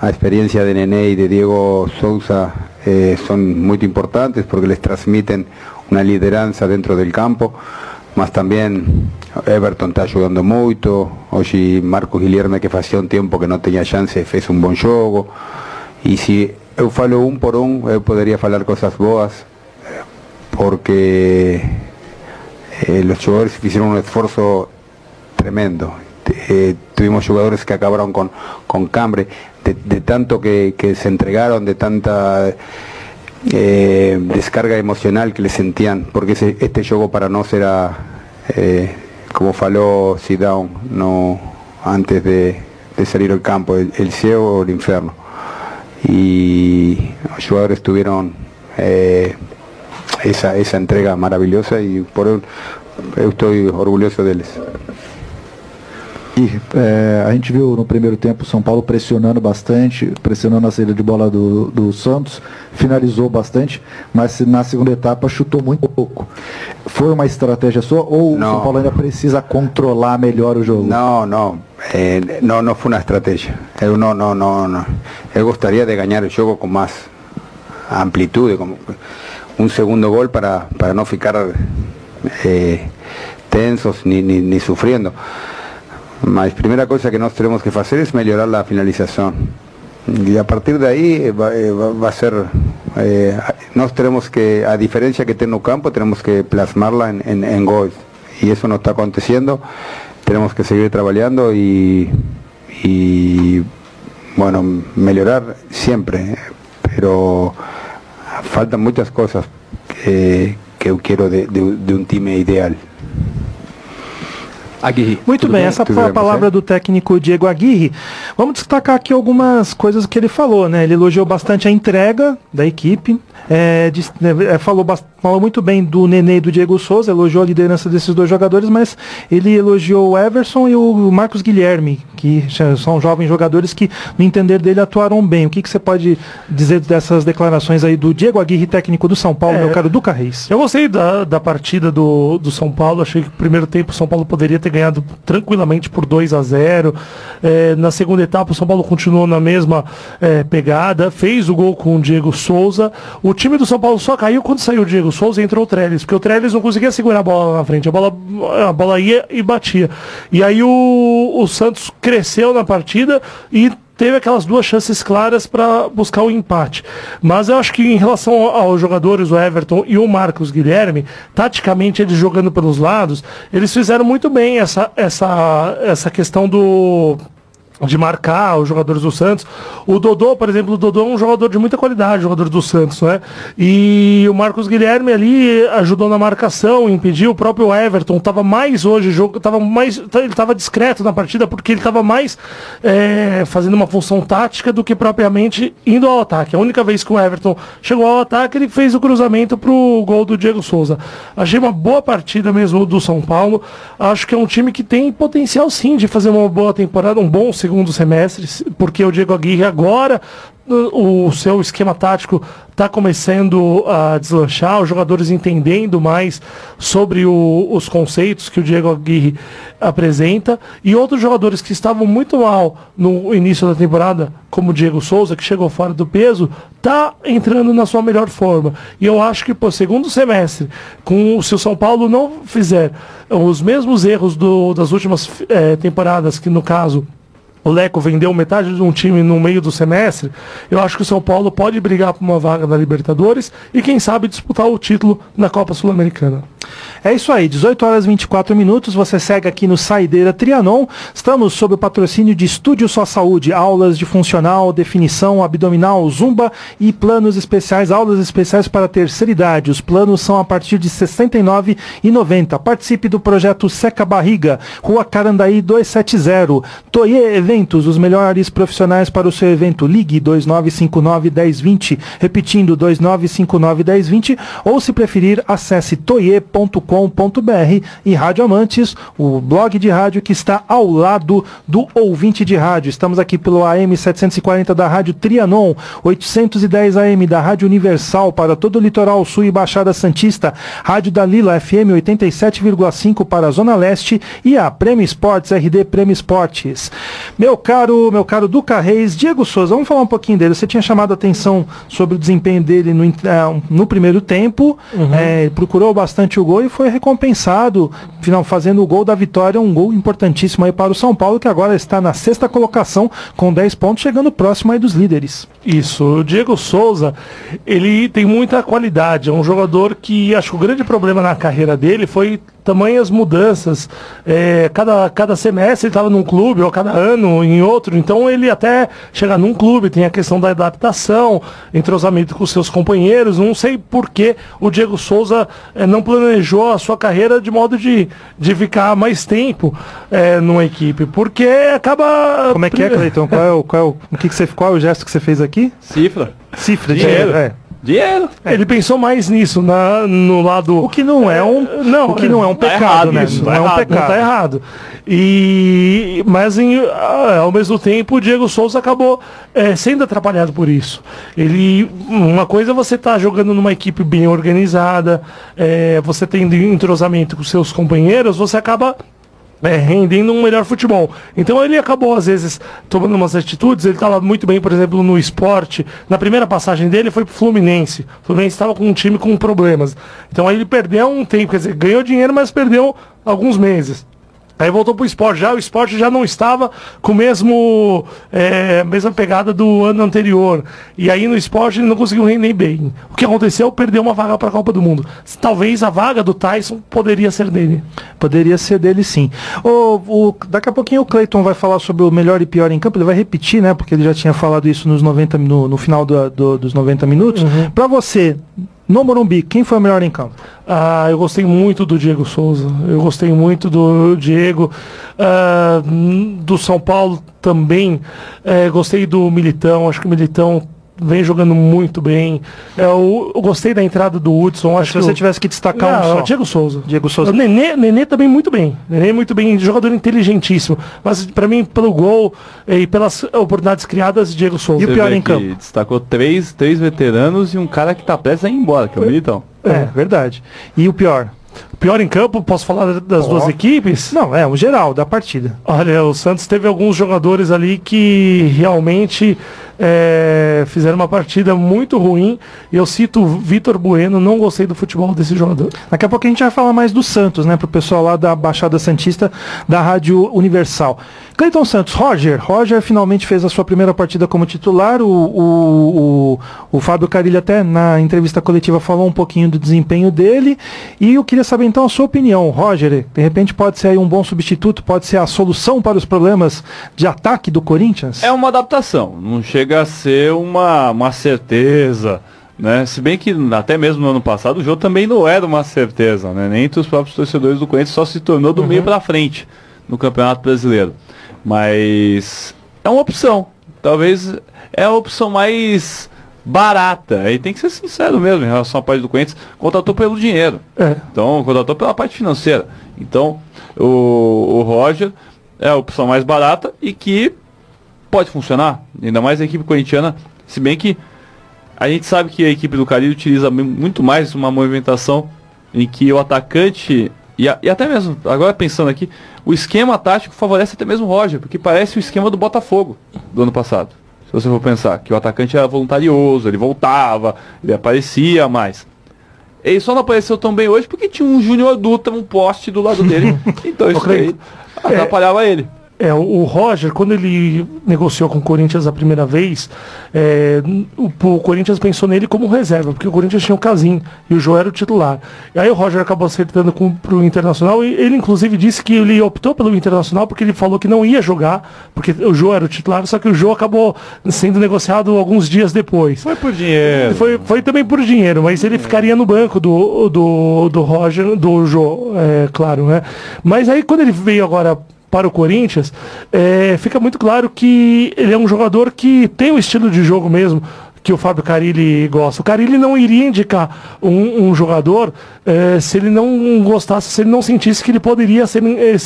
Speaker 8: A experiencia de Nenê y de Diego Souza son muy importantes porque les transmiten una lideranza dentro del campo, mas también Everton está ayudando mucho. Hoy Marcos Guilherme, que hacía un tiempo que no tenía chance, fez un buen juego. Y si eu falo por eu poderia falar cosas boas, porque los jugadores hicieron un esfuerzo tremendo. Tuvimos jugadores que acabaron con cambre, de tanto que se entregaron, de tanta descarga emocional que le sentían, porque este juego para nosotros era, como faló Zidane, no, antes de salir al campo, el cielo o el infierno. Y los jugadores tuvieron esa entrega maravillosa y por eso eu estou orgulhoso deles.
Speaker 2: E a gente viu no primeiro tempo o São Paulo pressionando bastante, pressionando a saída de bola do Santos, finalizou bastante, mas na segunda etapa chutou muito pouco. Foi uma estratégia sua ou o São Paulo ainda precisa controlar melhor o jogo?
Speaker 8: Não foi uma estratégia. Eu gostaria de ganhar o jogo com mais amplitude, com um segundo gol para não ficar tensos ni sufriendo. Mas a primeira coisa que nós temos que fazer é melhorar a finalização. E a partir daí vai ser... nós temos que, a diferença que tem no campo, temos que plasmarla em gols. E isso não está acontecendo. Temos que seguir trabalhando e bueno, melhorar sempre. Pero faltam muitas coisas que eu quero de um time ideal.
Speaker 1: Aguirre. Muito bem, essa foi a palavra do técnico Diego Aguirre. Vamos destacar aqui algumas coisas que ele falou, né? Ele elogiou bastante a entrega da equipe, falou muito bem do Nenê e do Diego Souza, elogiou a liderança desses 2 jogadores, mas ele elogiou o Everson e o Marcos Guilherme, que são jovens jogadores que, no entender dele, atuaram bem. O que você pode dizer dessas declarações aí do Diego Aguirre, técnico do São Paulo, meu caro Duca Reis?
Speaker 3: Eu gostei da partida do São Paulo, achei que no primeiro tempo o São Paulo poderia ter ganhado tranquilamente por 2-0. Na segunda etapa o São Paulo continuou na mesma pegada, fez o gol com o Diego Souza. O time do São Paulo só caiu quando saiu o Diego Souza e entrou o Trellis, porque o Trellis não conseguia segurar a bola lá na frente, a bola ia e batia. E aí o Santos cresceu na partida e teve aquelas 2 chances claras para buscar o empate. Mas eu acho que em relação aos jogadores, o Everton e o Marcos Guilherme, taticamente eles jogando pelos lados, eles fizeram muito bem essa questão de marcar os jogadores do Santos. O Dodô, por exemplo, o Dodô é um jogador de muita qualidade, jogador do Santos, né? E o Marcos Guilherme ali ajudou na marcação, impediu. O próprio Everton estava mais hoje, ele estava discreto na partida, porque ele estava mais fazendo uma função tática do que propriamente indo ao ataque. A única vez que o Everton chegou ao ataque, ele fez o cruzamento para o gol do Diego Souza. Achei uma boa partida mesmo do São Paulo. Acho que é um time que tem potencial sim de fazer uma boa temporada, um bom segundo semestre, porque o Diego Aguirre agora, o seu esquema tático está começando a deslanchar, os jogadores entendendo mais sobre os conceitos que o Diego Aguirre apresenta, e outros jogadores que estavam muito mal no início da temporada, como o Diego Souza, que chegou fora do peso, está entrando na sua melhor forma. E eu acho que por segundo semestre, se o São Paulo não fizer os mesmos erros das últimas temporadas, que no caso o Leco vendeu metade de um time no meio do semestre, eu acho que o São Paulo pode brigar por uma vaga na Libertadores e quem sabe disputar o título na Copa Sul-Americana.
Speaker 1: É isso aí, 18 horas e 24 minutos, você segue aqui no Saideira Trianon. Estamos sob o patrocínio de Estúdio Só Saúde, aulas de funcional, definição, abdominal, zumba e planos especiais, aulas especiais para a terceira idade. Os planos são a partir de R$ 69,90. Participe do projeto Seca Barriga, Rua Carandaí 270. Toye Eventos, os melhores profissionais para o seu evento. Ligue 2959-1020, repetindo 2959-1020, ou se preferir, acesse toye.com.br e Rádio Amantes, o blog de rádio que está ao lado do ouvinte de rádio. Estamos aqui pelo AM 740 da Rádio Trianon, 810 AM da Rádio Universal para todo o Litoral Sul e Baixada Santista, Rádio da Lila FM 87,5 para a Zona Leste e a Prêmio Esportes, RD Prêmio Esportes. Meu caro Duca Reis, Diego Souza, vamos falar um pouquinho dele. Você tinha chamado a atenção sobre o desempenho dele no primeiro tempo, procurou bastante o gol e foi recompensado, fazendo o gol da vitória, um gol importantíssimo aí para o São Paulo, que agora está na 6ª colocação com 10 pontos, chegando próximo aí dos líderes.
Speaker 3: Isso, o Diego Souza, ele tem muita qualidade, é um jogador que acho que o grande problema na carreira dele foi tamanhas mudanças, cada semestre ele estava num clube, ou cada ano em outro, então ele até chegar num clube, tem a questão da adaptação, entrosamento com seus companheiros, não sei por que o Diego Souza não planejou a sua carreira de modo de ficar mais tempo numa equipe, porque acaba...
Speaker 1: Como é que é, Cleiton? Qual é o gesto que você fez aqui?
Speaker 4: Cifra,
Speaker 1: dinheiro.
Speaker 4: Dinheiro.
Speaker 3: Ele pensou mais nisso, no lado...
Speaker 1: O que não é um pecado, né?
Speaker 3: Não é um pecado. Não tá errado. Mas ao mesmo tempo o Diego Souza acabou sendo atrapalhado por isso. Uma coisa é você estar jogando numa equipe bem organizada, você tendo entrosamento com seus companheiros, você acaba rendendo um melhor futebol. Então ele acabou, às vezes, tomando umas atitudes. Ele estava muito bem, por exemplo, no Sport. Na primeira passagem dele foi pro Fluminense. O Fluminense estava com um time com problemas. Então aí ele perdeu um tempo, quer dizer, ganhou dinheiro, mas perdeu alguns meses. Aí voltou pro Sport, o Sport já não estava com a mesma pegada do ano anterior. E aí no Sport ele não conseguiu render bem. O que aconteceu? Perdeu uma vaga para a Copa do Mundo. Talvez a vaga do Tyson poderia ser dele.
Speaker 1: Poderia ser dele, sim. Daqui a pouquinho o Cleiton vai falar sobre o melhor e pior em campo. Ele vai repetir, né? Porque ele já tinha falado isso no final dos 90 minutos. Para você, no Morumbi, quem foi o melhor em campo?
Speaker 3: Eu gostei muito do Diego Souza. Eu gostei muito do Diego. Do São Paulo também. Gostei do Militão. Acho que o Militão vem jogando muito bem. Eu gostei da entrada do Hudson.
Speaker 1: Se você tivesse que destacar um só.
Speaker 3: Diego Souza.
Speaker 1: Diego Souza.
Speaker 3: O Nenê também muito bem. Nenê muito bem, jogador inteligentíssimo. Mas para mim, pelo gol e pelas oportunidades criadas, Diego Souza.
Speaker 1: E o pior em campo?
Speaker 4: Destacou três veteranos e um cara que tá prestes a ir embora, que é o Militão.
Speaker 1: Verdade. E o pior?
Speaker 3: O pior em campo, posso falar das duas equipes?
Speaker 1: Não, o geral da partida.
Speaker 3: Olha, o Santos teve alguns jogadores ali que realmente fizeram uma partida muito ruim. Eu cito o Vitor Bueno, não gostei do futebol desse jogador.
Speaker 1: Daqui a pouco a gente vai falar mais do Santos, né? Pro pessoal lá da Baixada Santista, da Rádio Universal. Cleiton Santos, Roger finalmente fez a sua primeira partida como titular. O Fábio Carilli até na entrevista coletiva falou um pouquinho do desempenho dele. E eu queria saber então a sua opinião. Roger, de repente pode ser aí um bom substituto, pode ser a solução para os problemas de ataque do Corinthians?
Speaker 4: É uma adaptação, não chega a ser uma certeza, né? Se bem que até mesmo no ano passado o jogo também não era uma certeza, né? Nem entre os próprios torcedores do Corinthians, só se tornou do meio para frente no Campeonato Brasileiro. Mas é uma opção, talvez é a opção mais barata, aí tem que ser sincero mesmo em relação à parte do Corinthians, contratou pelo dinheiro, então contratou pela parte financeira, então o Roger é a opção mais barata e que pode funcionar, ainda mais a equipe corintiana, se bem que a gente sabe que a equipe do Carilli utiliza muito mais uma movimentação em que o atacante e até mesmo, agora pensando aqui, o esquema tático favorece até mesmo o Roger, porque parece o esquema do Botafogo do ano passado. Se você for pensar, que o atacante era voluntarioso, ele voltava, ele aparecia mais. Ele só não apareceu tão bem hoje porque tinha um Júnior Dutra, um poste do lado dele. Então isso aí atrapalhava ele.
Speaker 3: O Roger, quando ele negociou com o Corinthians a primeira vez, o Corinthians pensou nele como reserva, porque o Corinthians tinha o Casim e o Jô era o titular. E aí o Roger acabou acertando para o Internacional e ele inclusive disse que ele optou pelo Internacional porque ele falou que não ia jogar, porque o Jô era o titular, só que o Jô acabou sendo negociado alguns dias depois.
Speaker 4: Foi por dinheiro.
Speaker 3: Foi também por dinheiro, mas ele ficaria no banco do Roger, do Jô, claro, né? Mas aí quando ele veio agora para o Corinthians, fica muito claro que ele é um jogador que tem o estilo de jogo mesmo que o Fábio Carilli gosta. O Carilli não iria indicar um jogador se ele não gostasse, se ele não sentisse que ele poderia se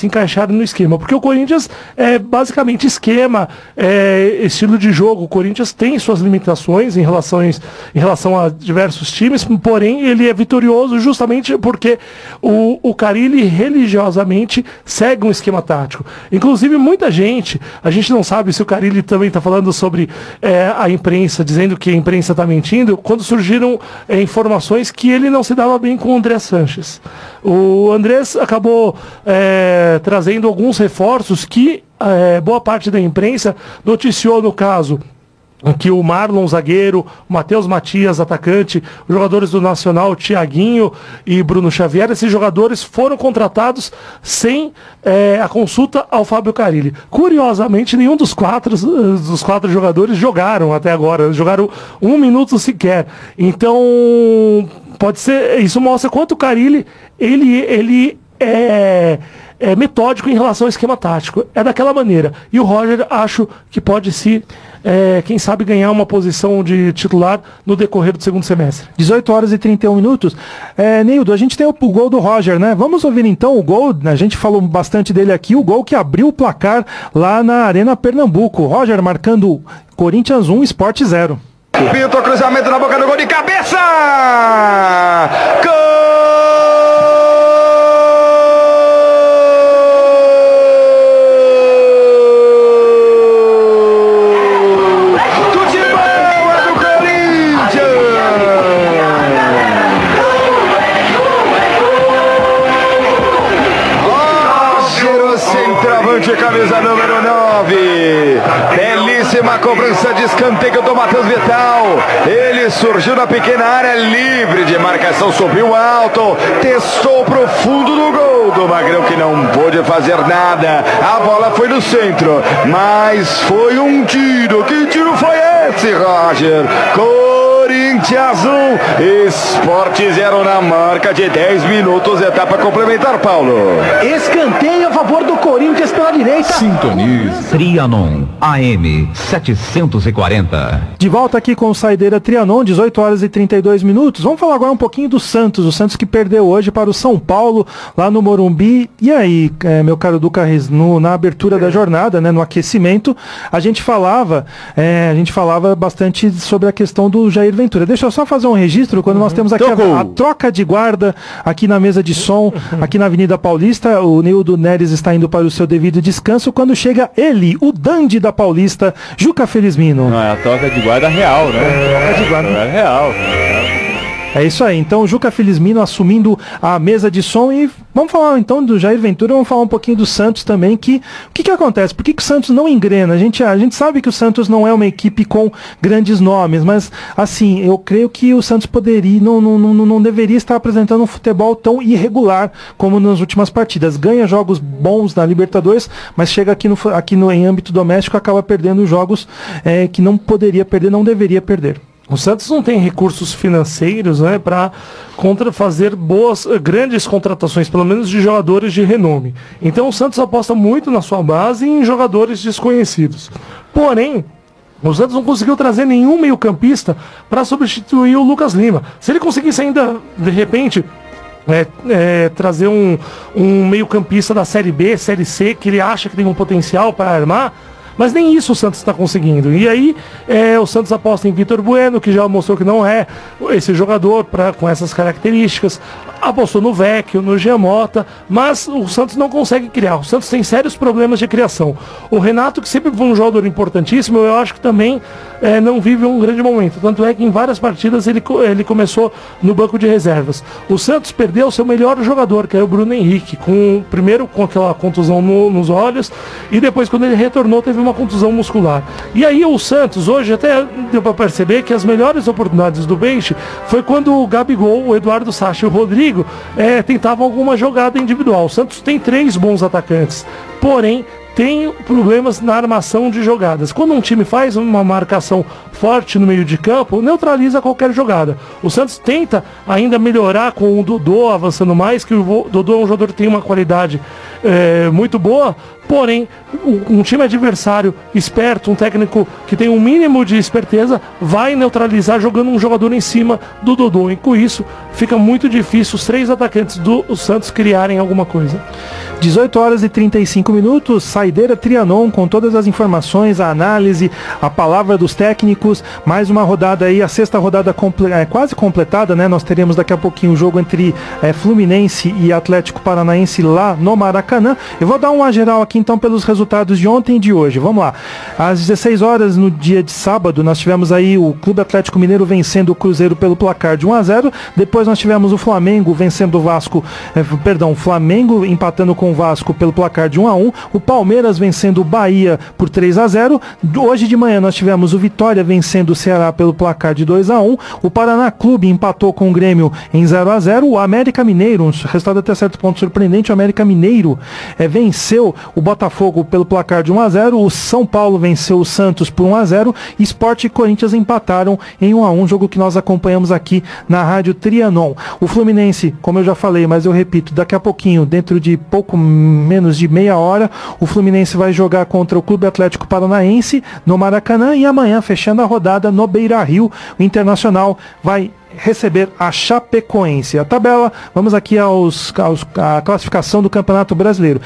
Speaker 3: encaixar no esquema. Porque o Corinthians é basicamente esquema, estilo de jogo. O Corinthians tem suas limitações em relação a diversos times, porém ele é vitorioso justamente porque o Carilli religiosamente segue um esquema tático. Inclusive a gente não sabe se o Carilli também está falando sobre a imprensa, dizendo que a imprensa está mentindo, quando surgiram informações que ele não se dava bem com o André Sanches. O Andrés acabou trazendo alguns reforços que boa parte da imprensa noticiou no caso que o Marlon, zagueiro, o Matheus Matias, atacante, os jogadores do Nacional, Thiaguinho e Bruno Xavier, esses jogadores foram contratados sem a consulta ao Fábio Carilli. Curiosamente, nenhum dos quatro jogadores jogaram até agora, jogaram 1 minuto sequer. Então, pode ser, isso mostra quanto o Carilli, ele é metódico em relação ao esquema tático. É daquela maneira. E o Roger, acho que pode quem sabe ganhar uma posição de titular no decorrer do segundo semestre.
Speaker 1: 18 horas e 31 minutos. Neildo, a gente tem o gol do Roger, né? Vamos ouvir então o gol, a gente falou bastante dele aqui, o gol que abriu o placar lá na Arena Pernambuco. Roger marcando Corinthians 1, Sport 0.
Speaker 6: Pintou cruzamento na boca do gol de cabeça! Gol! Camisa número 9, belíssima cobrança de escanteio do Matheus Vital, ele surgiu na pequena área livre de marcação, subiu alto, testou pro fundo do gol do Magrão que não pôde fazer nada, a bola foi no centro, mas foi um tiro, que tiro foi esse, Roger? Corinthians 1, Sport 0 na marca de 10 minutos, etapa complementar, Paulo.
Speaker 2: Escanteio a favor do Corinthians pela direita.
Speaker 10: Sintoniza Trianon AM 740.
Speaker 1: De volta aqui com o Saideira Trianon, 18 horas e 32 minutos. Vamos falar agora um pouquinho do Santos. O Santos que perdeu hoje para o São Paulo, lá no Morumbi. E aí, meu caro Duca Reis, na abertura da jornada, né, no aquecimento, a gente falava bastante sobre a questão do Jair Ventura, deixa eu só fazer um registro, quando nós temos aqui a troca de guarda aqui na mesa de som, aqui na Avenida Paulista, o Nildo Neres está indo para o seu devido descanso, quando chega ele, o dandy da Paulista, Juca Felizmino.
Speaker 4: Não, é a troca de guarda real, né?
Speaker 1: Troca de guarda.
Speaker 4: É real.
Speaker 1: É isso aí, então o Juca Felizmino assumindo a mesa de som e vamos falar então do Jair Ventura, vamos falar um pouquinho do Santos também, que o que acontece? Por que o Santos não engrena? A gente sabe que o Santos não é uma equipe com grandes nomes, mas assim, eu creio que o Santos poderia, não deveria estar apresentando um futebol tão irregular como nas últimas partidas. Ganha jogos bons na Libertadores, mas chega em âmbito doméstico acaba perdendo jogos que não poderia perder, não deveria perder.
Speaker 3: O Santos não tem recursos financeiros, né, para fazer grandes contratações, pelo menos de jogadores de renome. Então o Santos aposta muito na sua base e em jogadores desconhecidos. Porém, o Santos não conseguiu trazer nenhum meio-campista para substituir o Lucas Lima. Se ele conseguisse ainda, de repente, trazer um meio-campista da Série B, Série C, que ele acha que tem um potencial para armar, mas nem isso o Santos está conseguindo. E aí o Santos aposta em Vitor Bueno, que já mostrou que não é esse jogador com essas características. Apostou no Vecchio, no Giamota, mas o Santos não consegue criar. O Santos tem sérios problemas de criação. O Renato, que sempre foi um jogador importantíssimo, eu acho que também não vive um grande momento. Tanto é que em várias partidas ele começou no banco de reservas. O Santos perdeu o seu melhor jogador, que é o Bruno Henrique, primeiro com aquela contusão nos olhos, e depois quando ele retornou teve uma contusão muscular. E aí o Santos, hoje até deu para perceber que as melhores oportunidades do Bench foi quando o Gabigol, o Eduardo Sacha e o Rodrigo tentavam alguma jogada individual. O Santos tem 3 bons atacantes, porém tem problemas na armação de jogadas. Quando um time faz uma marcação forte no meio de campo, neutraliza qualquer jogada. O Santos tenta ainda melhorar com o Dodô avançando mais, que o Dodô é um jogador que tem uma qualidade muito boa, porém um time adversário esperto, um técnico que tem um mínimo de esperteza, vai neutralizar jogando um jogador em cima do Dodô, e com isso fica muito difícil os 3 atacantes do Santos criarem alguma coisa.
Speaker 1: 18 horas e 35 minutos, Saideira Trianon com todas as informações, a análise, a palavra dos técnicos, mais uma rodada aí, a 6ª rodada quase completada, né? Nós teremos daqui a pouquinho o jogo entre Fluminense e Atlético Paranaense lá no Maracanã. Eu vou dar uma geral aqui então pelos resultados de ontem e de hoje. Vamos lá. Às 16 horas no dia de sábado, nós tivemos aí o Clube Atlético Mineiro vencendo o Cruzeiro pelo placar de 1-0. Depois nós tivemos o Flamengo vencendo o Vasco, o Flamengo empatando com o Vasco pelo placar de 1-1. O Palmeiras vencendo o Bahia por 3-0. Hoje de manhã nós tivemos o Vitória vencendo o Ceará pelo placar de 2-1. O Paraná Clube empatou com o Grêmio em 0-0. O América Mineiro, um resultado até certo ponto surpreendente, o América Mineiro venceu o Botafogo pelo placar de 1-0. O São Paulo venceu o Santos por 1-0. Sport e Corinthians empataram em 1-1, jogo que nós acompanhamos aqui na Rádio Trianon. O Fluminense, como eu já falei, mas eu repito, daqui a pouquinho, dentro de pouco menos de meia hora, o Fluminense vai jogar contra o Clube Atlético Paranaense no Maracanã, e amanhã, fechando a rodada no Beira-Rio, o Internacional vai receber a Chapecoense. A tabela, vamos aqui a classificação do Campeonato Brasileiro.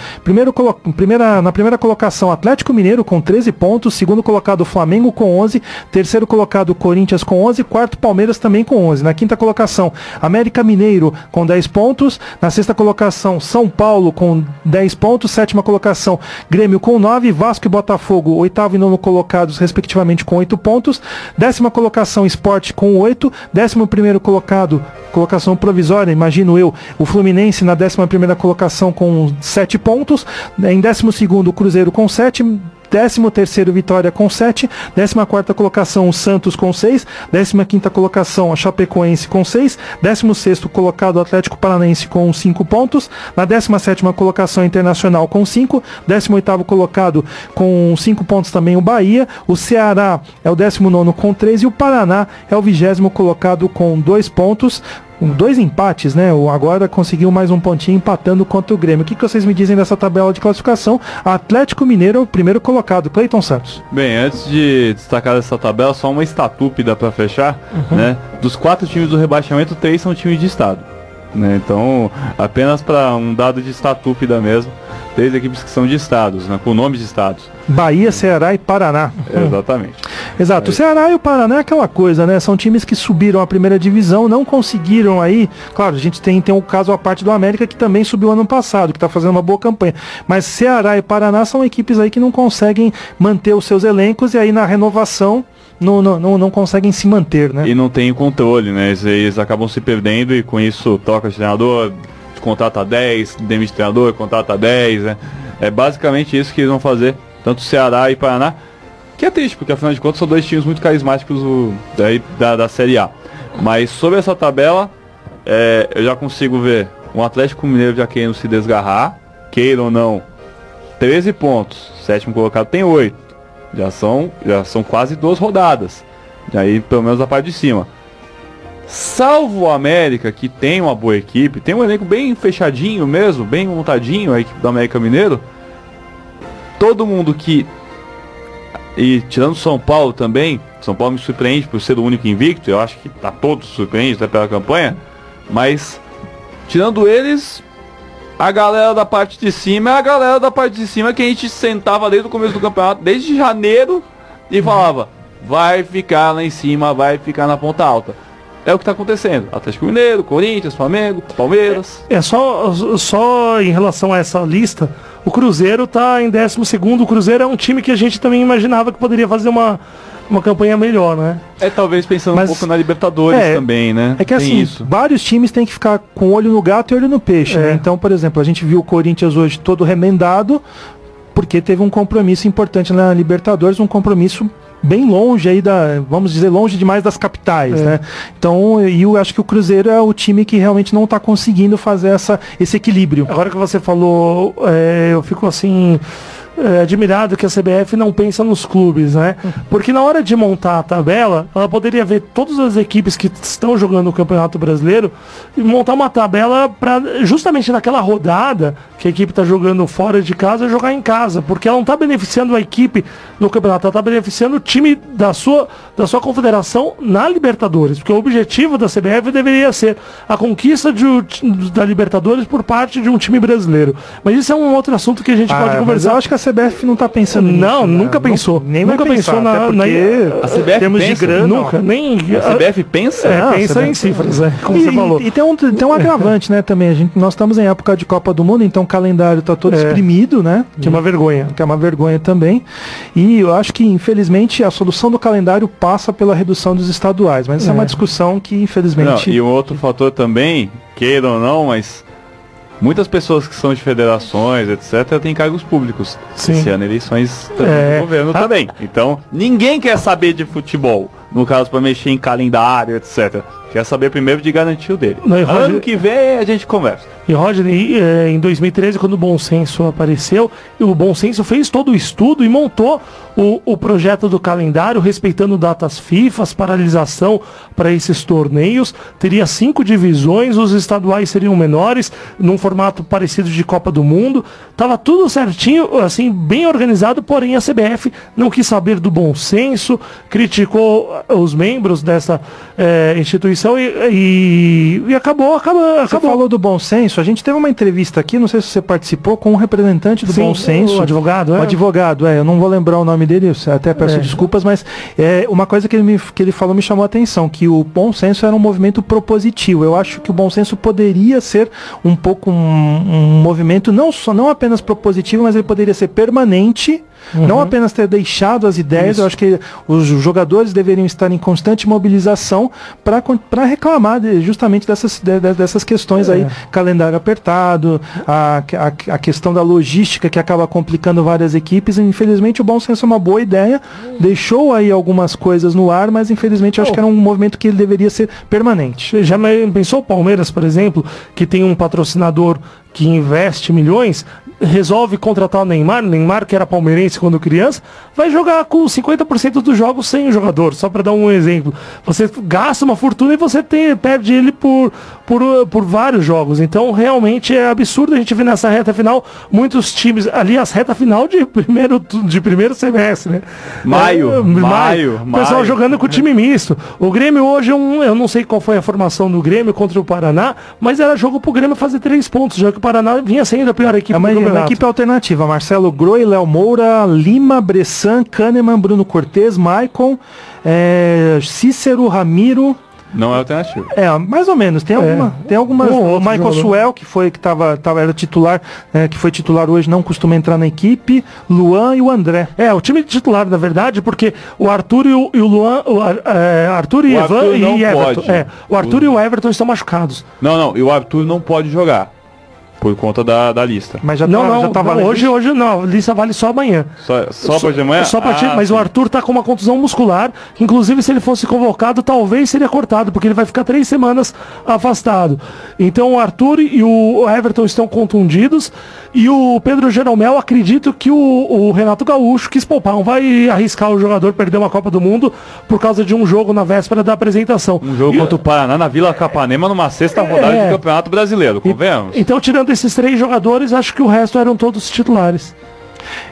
Speaker 1: Na primeira colocação, Atlético Mineiro com 13 pontos, segundo colocado Flamengo com 11, terceiro colocado Corinthians com 11, quarto Palmeiras também com 11. Na quinta colocação, América Mineiro com 10 pontos, na sexta colocação, São Paulo com 10 pontos, sétima colocação, Grêmio com 9, Vasco e Botafogo, oitavo e nono colocados respectivamente com 8 pontos, décima colocação, Sport com 8, décimo primeiro colocado, colocação provisória, imagino eu, o Fluminense na 11ª colocação com 7 pontos, em 12º o Cruzeiro com 7, 13º Vitória com 7, 14ª colocação o Santos com 6, 15ª colocação a Chapecoense com 6, 16º colocado o Atlético Paranaense com 5 pontos, na 17ª colocação Internacional com 5, 18º colocado com 5 pontos também o Bahia, o Ceará é o 19º com 3 e o Paraná é o 20º colocado com 2 pontos. 2 empates, né? O agora conseguiu mais um pontinho empatando contra o Grêmio. O que vocês me dizem dessa tabela de classificação? Atlético Mineiro é o primeiro colocado. Cleiton Santos.
Speaker 4: Bem, antes de destacar dessa tabela, só uma estatúpida para fechar, né? Dos 4 times do rebaixamento, 3 são times de estado. né? Então, apenas para um dado de estatúpida mesmo, 3 equipes que são de estados, né? Com nomes de estados.
Speaker 1: Bahia, Ceará e Paraná.
Speaker 4: Exatamente.
Speaker 1: Exato. O Ceará e o Paraná é aquela coisa, né? São times que subiram a primeira divisão, não conseguiram aí. Claro, a gente tem um caso à parte do América que também subiu ano passado, que está fazendo uma boa campanha. Mas Ceará e Paraná são equipes aí que não conseguem manter os seus elencos e aí na renovação não conseguem se manter, né?
Speaker 4: E não tem controle, né? Eles acabam se perdendo e com isso troca de treinador, contrata 10, demite treinador, contrata 10, né? É basicamente isso que eles vão fazer, tanto Ceará e Paraná, que é triste, porque afinal de contas são 2 times muito carismáticos da Série A. Mas sobre essa tabela, eu já consigo ver um Atlético Mineiro já querendo se desgarrar, queira ou não, 13 pontos, 7º colocado tem 8, já são quase 2 rodadas, aí pelo menos a parte de cima. Salvo o América, que tem uma boa equipe, tem um elenco bem fechadinho mesmo, bem montadinho, a equipe do América Mineiro. Todo mundo que... E tirando São Paulo também, São Paulo me surpreende por ser o único invicto, eu acho que tá todos surpreendidos até pela campanha, mas tirando eles, a galera da parte de cima é a galera da parte de cima que a gente sentava desde o começo do campeonato, desde janeiro, e falava, vai ficar lá em cima, vai ficar na ponta alta. É o que está acontecendo. Atlético Mineiro, Corinthians, Flamengo, Palmeiras.
Speaker 3: Só em relação a essa lista, o Cruzeiro está em 12º. O Cruzeiro é um time que a gente também imaginava que poderia fazer uma campanha melhor, né?
Speaker 4: Talvez pensando um pouco na Libertadores também, né?
Speaker 1: É que assim, vários times têm que ficar com olho no gato e olho no peixe, né? Então, por exemplo, a gente viu o Corinthians hoje todo remendado, porque teve um compromisso importante na Libertadores, um compromisso bem longe aí vamos dizer, longe demais das capitais, né? Então, eu acho que o Cruzeiro é o time que realmente não está conseguindo fazer esse equilíbrio.
Speaker 3: Agora que você falou, eu fico assim... admirado que a CBF não pensa nos clubes, né? Porque na hora de montar a tabela, ela poderia ver todas as equipes que estão jogando o Campeonato Brasileiro e montar uma tabela para justamente naquela rodada que a equipe está jogando fora de casa, jogar em casa, porque ela não está beneficiando a equipe no campeonato, ela está beneficiando o time da sua confederação na Libertadores, porque o objetivo da CBF deveria ser a conquista da Libertadores por parte de um time brasileiro. Mas isso é um outro assunto que a gente pode conversar.
Speaker 1: Eu acho que a CBF não está pensando nisso.
Speaker 3: Não, nunca pensou.
Speaker 1: Nunca pensou
Speaker 3: a
Speaker 4: CBF
Speaker 1: termos
Speaker 4: pensa?
Speaker 1: de grana.
Speaker 3: Nunca, nem
Speaker 4: a CBF pensa?
Speaker 3: Pensa em cifras, como você falou.
Speaker 1: E tem um agravante, né, também. Nós estamos em época de Copa do Mundo, então o calendário está todo exprimido, né?
Speaker 3: Que é uma vergonha.
Speaker 1: Que é uma vergonha também. E eu acho que, infelizmente, a solução do calendário passa pela redução dos estaduais. Mas essa é uma discussão que, infelizmente...
Speaker 4: E um outro fator também, queira ou não, mas... Muitas pessoas que são de federações, etc., têm cargos públicos.
Speaker 3: Sim.
Speaker 4: Esse ano eleições do governo também. Então, ninguém quer saber de futebol, no caso, para mexer em calendário, etc. Quer saber primeiro de garantir o dele. Ano que vem a gente conversa.
Speaker 3: E Rodney, em 2013, quando o Bom Senso apareceu, o Bom Senso fez todo o estudo e montou o projeto do calendário, respeitando datas FIFA, paralisação para esses torneios. Teria 5 divisões, os estaduais seriam menores, num formato parecido de Copa do Mundo. Tava tudo certinho, assim, bem organizado, porém a CBF não quis saber do Bom Senso, criticou os membros dessa instituição e acabou.
Speaker 1: Você falou do Bom Senso, a gente teve uma entrevista aqui, não sei se você participou, com um representante do Bom Senso.
Speaker 3: O advogado,
Speaker 1: O advogado, eu não vou lembrar o nome dele, eu até peço desculpas, mas uma coisa que ele falou me chamou a atenção, que o Bom Senso era um movimento propositivo. Eu acho que o Bom Senso poderia ser um pouco um movimento não apenas propositivo, mas ele poderia ser permanente, não apenas ter deixado as ideias. Isso. Eu acho que os jogadores deveriam estar em constante mobilização para reclamar justamente dessas questões aí, calendário apertado, a questão da logística que acaba complicando várias equipes. Infelizmente o Bom Senso é uma boa ideia, deixou aí algumas coisas no ar, mas infelizmente eu acho que era um movimento que ele deveria ser permanente.
Speaker 3: Já pensou o Palmeiras, por exemplo, que tem um patrocinador que investe milhões, resolve contratar o Neymar, que era palmeirense quando criança, vai jogar com 50% dos jogos sem o jogador, só para dar um exemplo. Você gasta uma fortuna e você perde ele por por vários jogos. Então, realmente é absurdo a gente ver nessa reta final muitos times, aliás, reta final de primeiro semestre, né?
Speaker 4: Maio.
Speaker 3: O pessoal jogando com o time misto. O Grêmio hoje, eu não sei qual foi a formação do Grêmio contra o Paraná, mas era jogo pro Grêmio fazer 3 pontos, já que o Paraná vinha sendo a pior equipe do campeonato.
Speaker 1: Uma equipe alternativa, Marcelo Groi, Léo Moura, Lima, Bressan, Kahneman, Bruno Cortez, Maicon, Cícero, Ramiro.
Speaker 4: Não é alternativo.
Speaker 1: Mais ou menos. Tem algumas. O Michael Suel, que era titular, que foi titular hoje, não costuma entrar na equipe. Luan e o André.
Speaker 3: O time titular, na verdade, porque o Arthur e o Luan. Arthur e Evan e Everton. O Arthur e o Everton estão machucados.
Speaker 4: Não, e o Arthur não pode jogar. Por conta da lista.
Speaker 3: Mas já tá valendo. Hoje não, a lista vale só amanhã.
Speaker 4: Só a partir de amanhã?
Speaker 3: Só a partir, mas sim. O Arthur tá com uma contusão muscular, que inclusive se ele fosse convocado, talvez seria cortado, porque ele vai ficar 3 semanas afastado. Então o Arthur e o Everton estão contundidos, e o Pedro Jeromel, acredito que o Renato Gaúcho quis poupar, não vai arriscar o jogador perder uma Copa do Mundo por causa de um jogo na véspera da apresentação.
Speaker 4: Um jogo contra o Paraná na Vila Capanema numa 6ª rodada do Campeonato Brasileiro, convenhamos?
Speaker 3: Então, tirando esses 3 jogadores, acho que o resto eram todos titulares.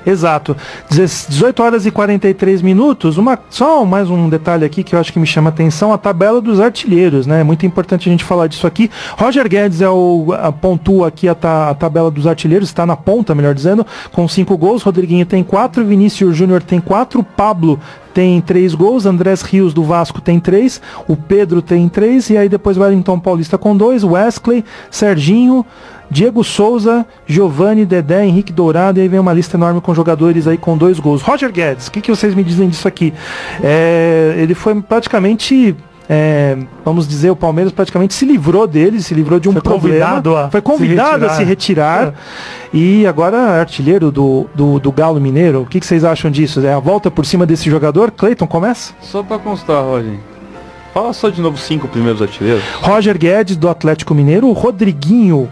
Speaker 1: Exato. 18 horas e 43 minutos. Só mais um detalhe aqui que eu acho que me chama a atenção, a tabela dos artilheiros, né? É muito importante a gente falar disso aqui. Roger Guedes pontua aqui a tabela dos artilheiros, está na ponta, melhor dizendo, com 5 gols. Rodriguinho tem 4, Vinícius Júnior tem 4, Pablo tem 3 gols, Andrés Rios do Vasco tem 3, o Pedro tem 3, e aí depois o Wellington Paulista com 2, Wesley, Serginho, Diego Souza, Giovani, Dedé, Henrique Dourado, e aí vem uma lista enorme com jogadores aí com 2 gols. Roger Guedes, o que vocês me dizem disso aqui? Ele foi praticamente... vamos dizer, o Palmeiras praticamente se livrou dele, se livrou de um problema. Foi convidado a se retirar. E agora é artilheiro do Galo Mineiro. O que vocês acham disso? É a volta por cima desse jogador? Cleiton, começa?
Speaker 4: Só para constar, Roger. Fala só de novo 5 primeiros artilheiros.
Speaker 1: Roger Guedes, do Atlético Mineiro. O Rodriguinho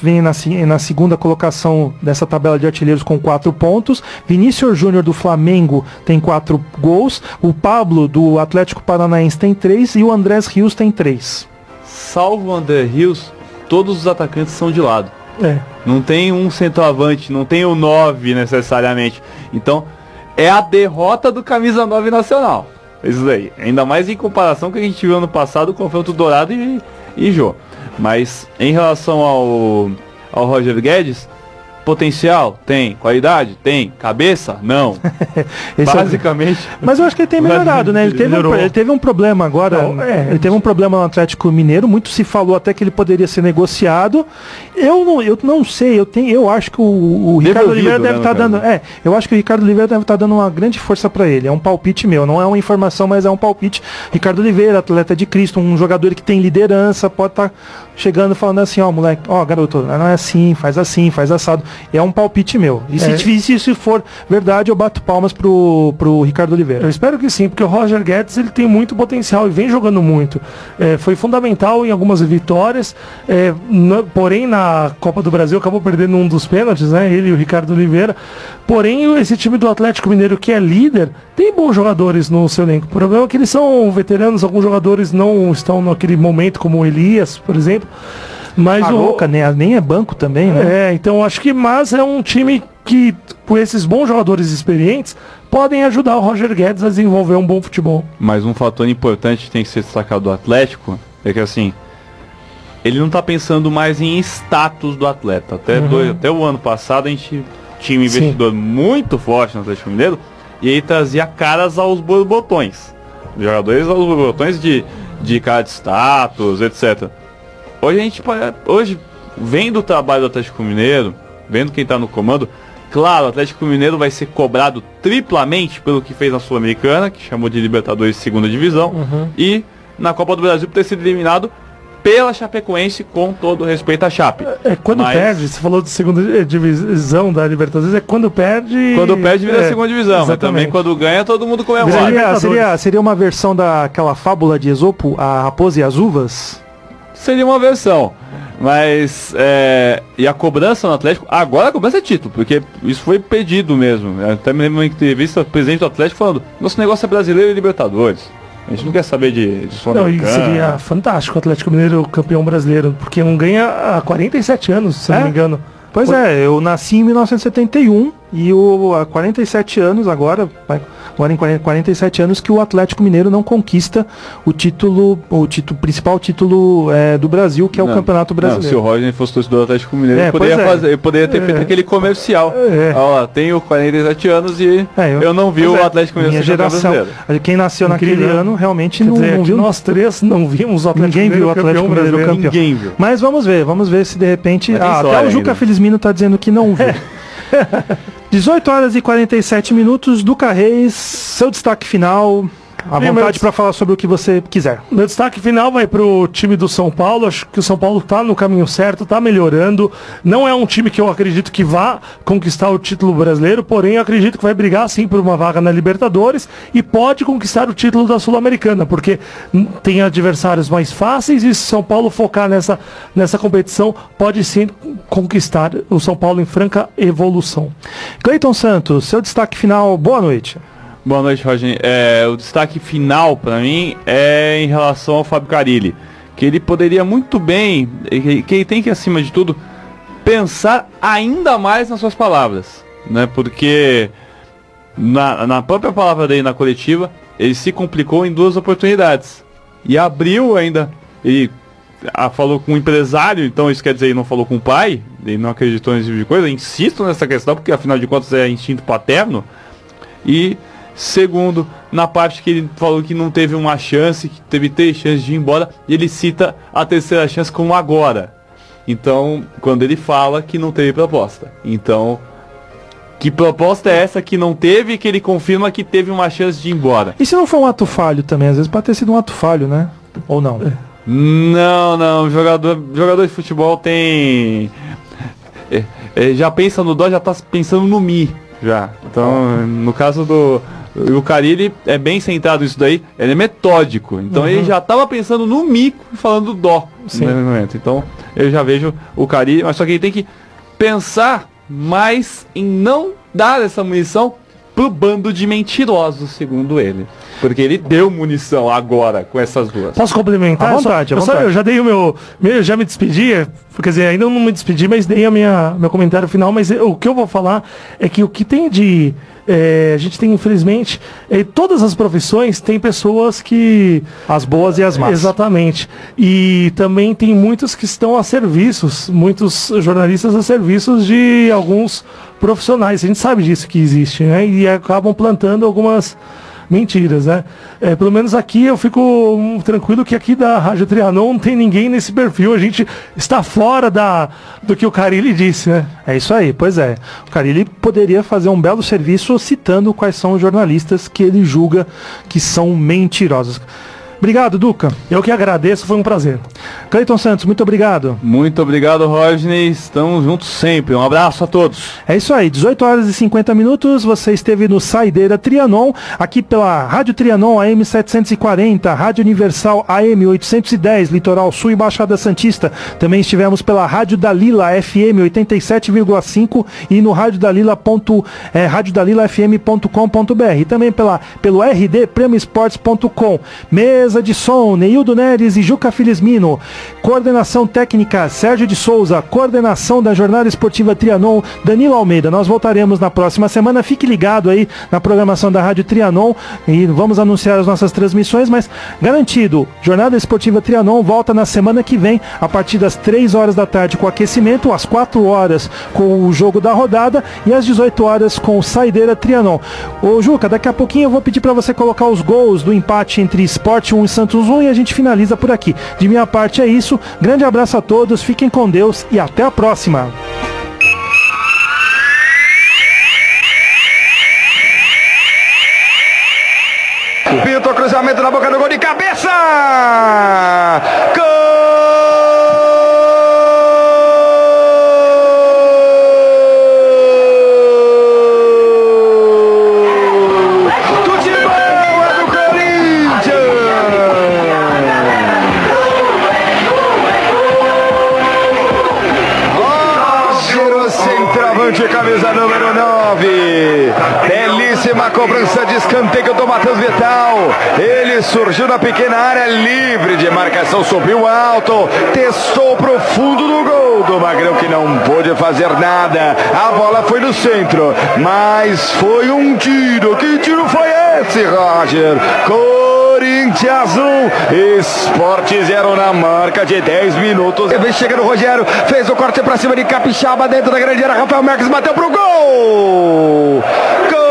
Speaker 1: vem na segunda colocação dessa tabela de artilheiros com 4 pontos. Vinícius Júnior, do Flamengo, tem 4 gols. O Pablo, do Atlético Paranaense, tem 3. E o Andrés Rios tem 3.
Speaker 4: Salvo o André Rios, todos os atacantes são de lado. Não tem um centroavante, não tem o 9 necessariamente. Então, é a derrota do camisa 9 nacional. Isso daí. Ainda mais em comparação com o que a gente viu ano passado, o confronto Dourado e Jô. Mas em relação ao Roger Guedes, potencial? Tem. Qualidade? Tem. Cabeça? Não. Basicamente.
Speaker 1: Mas eu acho que ele tem melhorado, né? Ele teve um problema agora. Ele teve um problema no Atlético Mineiro. Muito se falou até que ele poderia ser negociado. Eu não sei. Eu acho que o Ricardo Oliveira deve estar dando. Eu acho que o Ricardo Oliveira deve estar dando uma grande força para ele. É um palpite meu. Não é uma informação, mas é um palpite. Ricardo Oliveira, atleta de Cristo, um jogador que tem liderança, pode estar chegando falando assim, moleque, garoto, não é assim, faz assado. É um palpite meu. E se isso for verdade, eu bato palmas pro Ricardo Oliveira.
Speaker 3: Eu espero que sim, porque o Roger Guedes ele tem muito potencial e vem jogando muito. Foi fundamental em algumas vitórias, porém na Copa do Brasil acabou perdendo um dos pênaltis, né? Ele e o Ricardo Oliveira. Porém, esse time do Atlético Mineiro, que é líder, tem bons jogadores no seu elenco. O problema é que eles são veteranos, alguns jogadores não estão naquele momento, como o Elias, por exemplo. Mas
Speaker 1: Aroca, nem é banco também, né?
Speaker 3: Então acho que é um time que, com esses bons jogadores experientes, podem ajudar o Roger Guedes a desenvolver um bom futebol.
Speaker 4: Mas um fator importante que tem que ser destacado do Atlético é que assim, ele não está pensando mais em status do atleta. Até o ano passado a gente tinha um investidor muito forte no Atlético Mineiro e ele trazia caras aos borbotões. Jogadores aos borbotões de cara de status, etc. Hoje, vendo o trabalho do Atlético Mineiro, vendo quem está no comando, claro, o Atlético Mineiro vai ser cobrado triplamente pelo que fez na Sul-Americana, que chamou de Libertadores de segunda divisão, e na Copa do Brasil por ter sido eliminado pela Chapecoense, com todo respeito à Chape.
Speaker 3: Perde, você falou de segunda divisão da Libertadores, quando perde...
Speaker 4: Quando perde vira a segunda divisão, mas também quando ganha todo mundo comemora.
Speaker 1: Seria uma versão daquela fábula de Esopo, a Raposa e as Uvas?
Speaker 4: Seria uma versão, mas e a cobrança no Atlético, agora a cobrança é título, porque isso foi pedido mesmo. Até me lembro uma entrevista do presidente do Atlético falando, nosso negócio é brasileiro e Libertadores. A gente não quer saber de
Speaker 3: Não, e
Speaker 4: Sul-Americana.
Speaker 3: seria fantástico o Atlético Mineiro campeão brasileiro, porque não ganha há 47 anos, se eu não me engano.
Speaker 1: Pois é, eu nasci em 1971 e há 47 anos agora em 47 anos que o Atlético Mineiro não conquista o principal título do Brasil, que é o Campeonato Brasileiro.
Speaker 4: Se o Roger fosse torcedor do Atlético Mineiro, ele poderia ter feito aquele comercial. Ó, tenho 47 anos e eu não vi o Atlético Mineiro
Speaker 1: minha
Speaker 4: ser campeão
Speaker 1: geração,
Speaker 4: brasileiro.
Speaker 1: Quem nasceu naquele ano realmente não viu.
Speaker 3: Nós três não vimos o Atlético
Speaker 1: Ninguém viu
Speaker 3: Mineiro
Speaker 1: o Atlético Mineiro campeão.
Speaker 4: Ninguém viu.
Speaker 1: Mas vamos ver se de repente... até o Juca Felizmino está dizendo que não viu. 18 horas e 47 minutos, Duca Reis, seu destaque final, à vontade para falar sobre o que você quiser.
Speaker 3: Meu destaque final vai pro time do São Paulo. Acho que o São Paulo tá no caminho certo, tá melhorando. Não é um time que eu acredito que vá conquistar o título brasileiro, porém eu acredito que vai brigar sim por uma vaga na Libertadores e pode conquistar o título da Sul-Americana, porque tem adversários mais fáceis e se São Paulo focar nessa competição, pode sim conquistar o São Paulo em franca evolução.
Speaker 1: Cleiton Santos, seu destaque final, boa noite.
Speaker 4: Boa noite, Roger. O destaque final para mim é em relação ao Fábio Carille, que ele poderia muito bem, que ele tem que, acima de tudo, pensar ainda mais nas suas palavras, né? Porque na própria palavra dele na coletiva, ele se complicou em 2 oportunidades e abriu ainda. Ele falou com o empresário, então isso quer dizer, ele não falou com o pai, ele não acreditou nesse tipo de coisa. Eu insisto nessa questão, porque afinal de contas é instinto paterno. E segundo, na parte que ele falou que não teve uma chance, que teve 3 chances de ir embora, e ele cita a 3ª chance como agora. Então, quando ele fala que não teve proposta. Então, que proposta é essa que não teve, que ele confirma que teve uma chance de ir embora?
Speaker 1: E se não for um ato falho também? Às vezes pode ter sido um ato falho, né? Ou não?
Speaker 4: Não. Jogador de futebol tem... já pensa no dó, já tá pensando no mi. Já. Então, no caso o Carille é bem centrado nisso daí, ele é metódico. Então ele já estava pensando no mico e falando do dó nesse momento. Então eu já vejo o Carille, mas só que ele tem que pensar mais em não dar essa munição pro bando de mentirosos, segundo ele. Porque ele deu munição agora com essas duas.
Speaker 3: Posso complementar?
Speaker 1: À vontade.
Speaker 3: Eu já dei eu já me despedi, quer dizer, ainda não me despedi, mas dei meu comentário final, mas o que eu vou falar é que o que tem de... a gente tem, infelizmente, todas as profissões tem pessoas que...
Speaker 1: As boas e as más.
Speaker 3: Exatamente. E também tem muitos que estão a serviços, muitos jornalistas a serviços de alguns profissionais. A gente sabe disso que existe, né? E acabam plantando algumas mentiras, né? Pelo menos aqui eu fico tranquilo que aqui da Rádio Trianon não tem ninguém nesse perfil. A gente está fora do que o Carille disse, né?
Speaker 1: É isso aí, pois é. O Carille poderia fazer um belo serviço citando quais são os jornalistas que ele julga que são mentirosos. Obrigado, Duca.
Speaker 3: Eu que agradeço, foi um prazer.
Speaker 1: Cleiton Santos, muito obrigado.
Speaker 4: Muito obrigado, Rodney. Estamos juntos sempre. Um abraço a todos.
Speaker 1: É isso aí, 18 horas e 50 minutos. Você esteve no Saideira Trianon, aqui pela Rádio Trianon AM 740, Rádio Universal AM 810, Litoral Sul e Baixada Santista. Também estivemos pela Rádio Dalila FM 87,5 e no radiodalilafm.com.br. E também pelo rdpremioesportes.com. Mesa de som, Neildo Neres e Juca Felizmino. Coordenação técnica, Sérgio de Souza. Coordenação da Jornada Esportiva Trianon, Danilo Almeida. Nós voltaremos na próxima semana. Fique ligado aí na programação da Rádio Trianon e vamos anunciar as nossas transmissões, mas garantido, Jornada Esportiva Trianon volta na semana que vem, a partir das 3 horas da tarde com o aquecimento, às 4 horas com o jogo da rodada e às 18 horas com o Saideira Trianon. Ô Juca, daqui a pouquinho eu vou pedir para você colocar os gols do empate entre Sport 1 e Santos 1 e a gente finaliza por aqui. De minha parte é isso. Grande abraço a todos, fiquem com Deus e até a próxima.
Speaker 11: Pintou cruzamento na boca do gol de cabeça! Gol! centroavante, camisa número 9. Belíssima cobrança de escanteio do Matheus Vital. Ele surgiu na pequena área, livre de marcação, subiu alto, testou pro fundo do gol do Magrão, que não pôde fazer nada. A bola foi no centro, mas foi um tiro. Que tiro foi esse, Roger? Corinthians 1, Sport 0 na marca de 10 minutos. Vem chegando o Rogério, fez o corte pra cima de Capixaba, dentro da grande área. Rafael Marques bateu pro gol! Gol!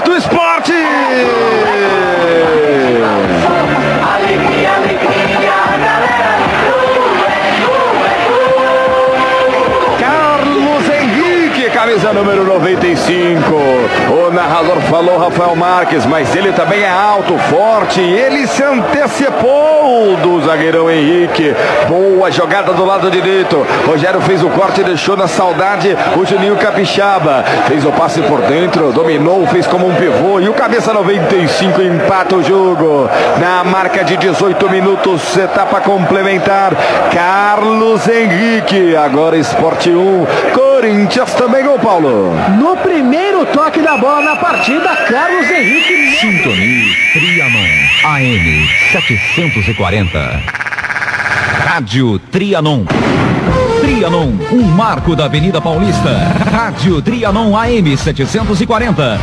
Speaker 11: Do Sport! Camisa número 95. O narrador falou Rafael Marques, mas ele também é alto, forte. Ele se antecipou do zagueirão Henrique. Boa jogada do lado direito. Rogério fez o corte e deixou na saudade o Juninho Capixaba. Fez o passe por dentro, dominou, fez como um pivô. E o camisa 95 empata o jogo. Na marca de 18 minutos, etapa complementar. Carlos Henrique. Agora Sport 1. Corinthians também, gol, Paulo.
Speaker 2: No primeiro toque da bola na partida, Carlos Henrique.
Speaker 10: Sintonia Trianon, AM 740. Rádio Trianon. Trianon, um marco da Avenida Paulista. Rádio Trianon AM 740.